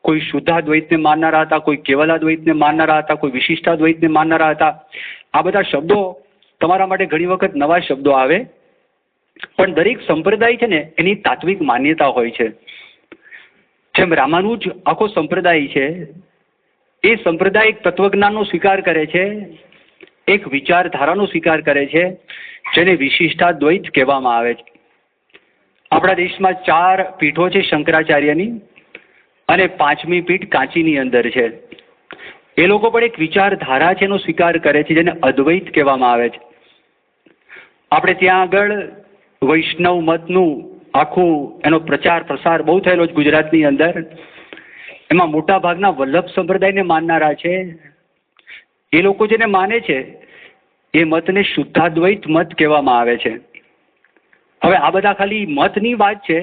કોઈ શુદ્ધાદ્વૈતને માનનારા હતા, કોઈ કેવલાદ્વૈતને માનનારા હતા, કોઈ વિશિષ્ટાદ્વૈતને માનનારા હતા. આ બધા શબ્દો તમારા માટે ઘણી વખત નવા શબ્દો આવે, પણ દરેક સંપ્રદાય છે ને એની તાત્વિક માન્યતા હોય છે. જેમ રામાનુજ આખો સંપ્રદાય છે, એ સંપ્રદાય એક તત્વજ્ઞાનનો સ્વીકાર કરે છે, એક વિચારધારાનો સ્વીકાર કરે છે, જેને વિશિષ્ટાદ્વૈત કહેવામાં આવે છે. આપણા દેશમાં 4 પીઠો છે શંકરાચાર્યની, અને 5મી પીઠ કાંચીની અંદર છે. એ લોકો પણ એક વિચારધારા છે એનો સ્વીકાર કરે છે, જેને અદ્વૈત કહેવામાં આવે છે. આપણે ત્યાં આગળ વૈષ્ણવ મતનું આખું એનો પ્રચાર પ્રસાર બહુ થયેલો છે ગુજરાતની અંદર. એમાં મોટા ભાગના વલ્લભ સંપ્રદાયને માનનારા છે. એ લોકો જેને માને છે એ મતને શુદ્ધાદ્વૈત મત કહેવામાં આવે છે. હવે આ બધા ખાલી મતની વાત છે.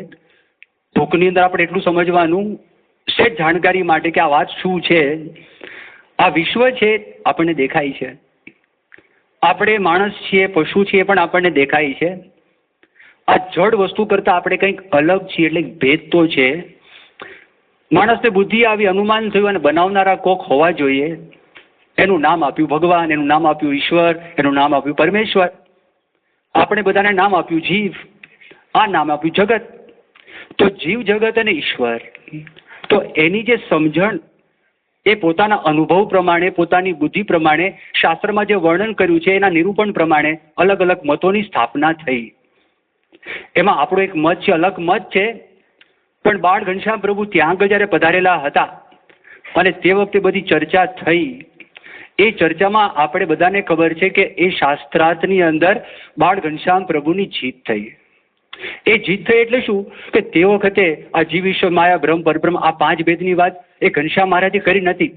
ટૂંકની અંદર આપણે એટલું સમજવાનું છે જાણકારી માટે કે આ વાત શું છે. આ વિશ્વ છે આપણને દેખાય છે, આપણે માણસ છીએ, પશુ છીએ, પણ આપણને દેખાય છે. આ જડ વસ્તુ કરતાં આપણે કંઈક અલગ છીએ, એટલે ભેદ તો છે. માણસને બુદ્ધિ આવી, અનુમાન થયું, અને બનાવનારા કોક હોવા જોઈએ. એનું નામ આપ્યું ભગવાન, એનું નામ આપ્યું ઈશ્વર, એનું નામ આપ્યું પરમેશ્વર. આપણે બધાને નામ આપ્યું જીવ, આ નામ આપ્યું જગત. તો જીવ, જગત અને ઈશ્વર, તો એની જે સમજણ એ પોતાના અનુભવ પ્રમાણે, પોતાની બુદ્ધિ પ્રમાણે, શાસ્ત્રમાં જે વર્ણન કર્યું છે એના નિરૂપણ પ્રમાણે અલગ અલગ મતોની સ્થાપના થઈ. એમાં આપણો એક મત છે, અલગ મત છે. પણ બાળ ઘનશ્યામ પ્રભુ ત્યાં આગળ જ્યારે પધારેલા હતા અને તે વખતે બધી ચર્ચા થઈ, એ ચર્ચામાં આપણે બધાને ખબર છે કે એ શાસ્ત્રાર્થની અંદર બાળ ઘનશ્યામ પ્રભુની જીત થઈ. એ જીત થઈ એટલે શું કે તે વખતે આ જીવ ઈશ્વર માયા બ્રહ્મ પરબ્રહ્મ આ 5 ભેદની વાત એ ઘનશ્યામ મહારાજે કરી નથી.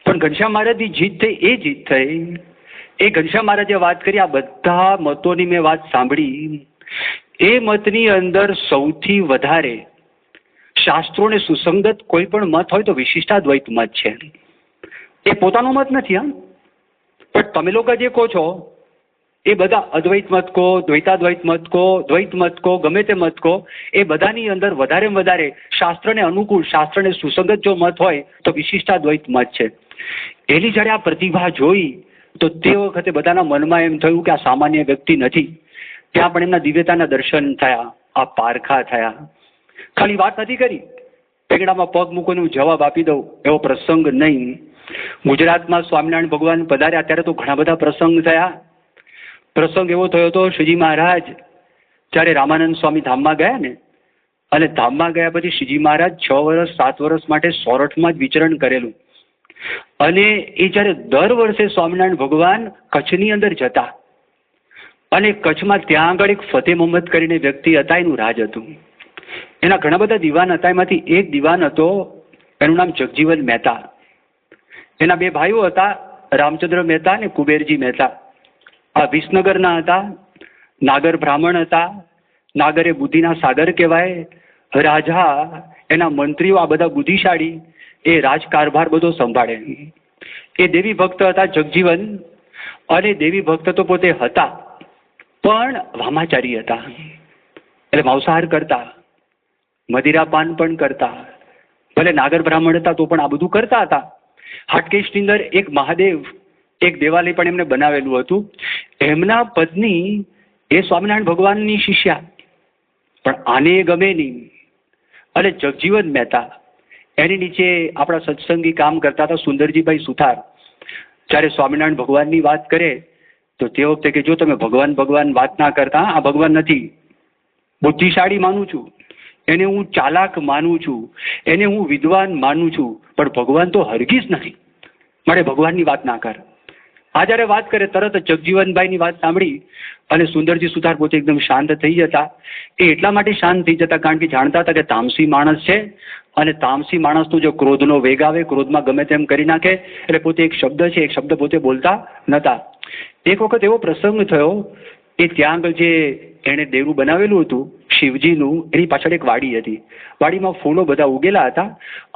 પણ ઘનશ્યામ મહારાજની જીત થઈ, એ જીત થઈ એ ઘનશ્યામ મહારાજે વાત કરી, આ બધા મતોની મેં વાત સાંભળી. એ મતની અંદર સૌથી વધારે શાસ્ત્રોને સુસંગત કોઈ પણ મત હોય તો વિશિષ્ટાદ્વૈત મત છે. એ પોતાનો મત નથી, હા, પણ તમે લોકો જે કહો છો એ બધા અદ્વૈત મત કહો, દ્વૈતાદ્વૈત મત કહો, દ્વૈત મત કહો, ગમે તે મત કહો, એ બધાની અંદર વધારેમાં વધારે શાસ્ત્રને અનુકૂળ, શાસ્ત્રને સુસંગત જો મત હોય તો વિશિષ્ટાદ્વૈત મત છે. એની જ્યારે આ પ્રતિભા જોઈ તો તે વખતે બધાના મનમાં એમ થયું કે આ સામાન્ય વ્યક્તિ નથી. ત્યાં પણ એમના દિવ્યતાના દર્શન થયા, આ પારખા થયા. ખાલી વાત નથી કરી, પેગડામાં પગ મૂકીને હું જવાબ આપી દઉં એવો પ્રસંગ નહીં. ગુજરાતમાં સ્વામિનારાયણ ભગવાન પધાર્યા ત્યારે તો ઘણા બધા પ્રસંગ થયા. પ્રસંગ એવો થયો હતો, શ્રીજી મહારાજ જ્યારે રામાનંદ સ્વામી ધામમાં ગયા ને, અને ધામમાં ગયા પછી શ્રીજી મહારાજ 6 વર્ષ 7 વર્ષ માટે સોરઠમાં જ વિચરણ કરેલું. અને એ જ્યારે દર વર્ષે સ્વામિનારાયણ ભગવાન કચ્છની અંદર જતા, અને કચ્છમાં ત્યાં આગળ એક ફતેહ મોહમ્મદ કરીને વ્યક્તિ હતા, એનું રાજ હતું. એના ઘણા બધા દિવાન હતા. એમાંથી એક દિવાન હતો, એનું નામ જગજીવન મહેતા. એના 2 ભાઈઓ હતા, રામચંદ્ર મહેતા અને કુબેરજી મહેતા. આ વિસનગરના હતા, નાગર બ્રાહ્મણ હતા. નાગર એ બુદ્ધિના સાગર કહેવાય. રાજા, એના મંત્રીઓ આ બધા બુદ્ધિશાળી, એ રાજકારભાર બધો સંભાળે. એ દેવી ભક્ત હતા જગજીવન, અને દેવી ભક્ત તો પોતે હતા પણ વામાચારી હતા. એટલે માંસાહાર કરતા, મદિરાપાન પણ કરતા. ભલે નાગર બ્રાહ્મણ હતા તો પણ આ બધું કરતા હતા. હાટકેશની અંદર એક મહાદેવ, એક દેવાલય પણ એમને બનાવેલું હતું. એમના પત્ની એ સ્વામિનારાયણ ભગવાનની શિષ્યા, પણ આને ગમે નહીં. અને જગજીવન મહેતા, એની નીચે આપણા સત્સંગી કામ કરતા હતા સુંદરજીભાઈ સુથાર. જ્યારે સ્વામિનારાયણ ભગવાનની વાત કરે તો તે વખતે કે જો તમે ભગવાન ભગવાન વાત ના કરતા, આ ભગવાન નથી. બુદ્ધિશાળી માનું છું, એને હું ચાલાક માનું છું, એને હું વિદ્વાન માનું છું, પણ ભગવાન તો હરગીઝ નથી. મારે ભગવાનની વાત ના કર. આ જ્યારે વાત કરે તરત જગજીવનભાઈની વાત સાંભળી અને સુંદરજી સુથાર પોતે એકદમ શાંત થઈ જતા. એ એટલા માટે શાંત થઈ જતા કારણ કે જાણતા હતા કે તામસી માણસ છે, અને તામસી માણસનો જો ક્રોધનો વેગ આવે, ક્રોધમાં ગમે તેમ કરી નાખે. એટલે પોતે એક શબ્દ છે, એક શબ્દ પોતે બોલતા નહોતા. એક વખત એવો પ્રસંગ થયો, એ ત્યાં આગળ જે એણે દેરું બનાવેલું હતું શિવજીનું, એની પાછળ એક વાડી હતી. વાડીમાં ફૂલો બધા ઉગેલા હતા,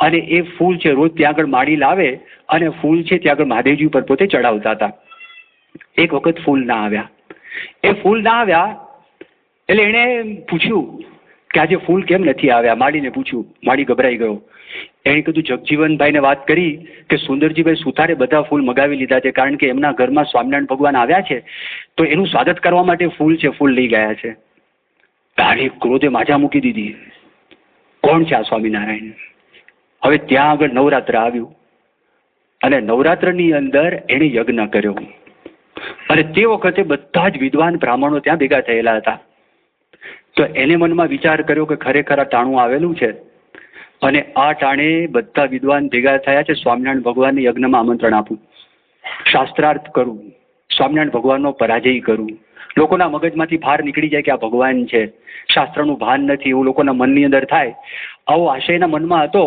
અને એ ફૂલ છે રોજ ત્યાં આગળ માળી લાવે અને ફૂલ છે ત્યાં આગળ મહાદેવજી ઉપર પોતે ચડાવતા હતા. એક વખત ફૂલ ના આવ્યા. એ ફૂલ ના આવ્યા એટલે એણે પૂછ્યું કે આજે ફૂલ કેમ નથી આવ્યા. માળીને પૂછ્યું. માળી ગભરાઈ ગયો. એણે કીધું જગજીવનભાઈને વાત કરી કે સુંદરજીભાઈ સુથારે બધા ફૂલ મગાવી લીધા છે, કારણ કે એમના ઘરમાં સ્વામિનારાયણ ભગવાન આવ્યા છે, તો એનું સ્વાગત કરવા માટે ફૂલ છે, ફૂલ લઈ ગયા છે. તારે ક્રોધે માજા મૂકી દીધી, કોણ છે આ સ્વામિનારાયણ. હવે ત્યાં આગળ નવરાત્ર આવ્યું, અને નવરાત્રની અંદર એણે યજ્ઞ કર્યો. અને તે વખતે બધા જ વિદ્વાન બ્રાહ્મણો ત્યાં ભેગા થયેલા હતા. તો એને મનમાં વિચાર કર્યો કે ખરેખર આ ટાણું આવેલું છે, અને આ ટાણે બધા વિદ્વાન ભેગા થયા છે. સ્વામિનારાયણ ભગવાનને યજ્ઞમાં આમંત્રણ આપું, શાસ્ત્રાર્થ કરું, સ્વામિનારાયણ ભગવાનનો પરાજય કરું. લોકોના મગજમાંથી ભાર નીકળી જાય કે આ ભગવાન છે, શાસ્ત્રનું ભાન નથી, એવું લોકોના મનની અંદર થાય. આવો આશય એના મનમાં હતો.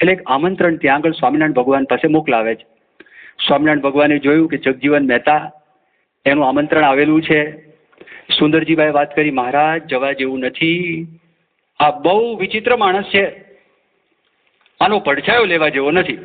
એટલે એક આમંત્રણ ત્યાં આગળ સ્વામિનારાયણ ભગવાન પાસે મોકલાવે છે. સ્વામિનારાયણ ભગવાને જોયું કે જગજીવન મહેતા એનું આમંત્રણ આવેલું છે. સુંદરજીભાઈ વાત કરી, મહારાજ જવા જેવું નથી, આ બહુ વિચિત્ર માણસ છે, આનો પડછાયો લેવા જેવો નથી.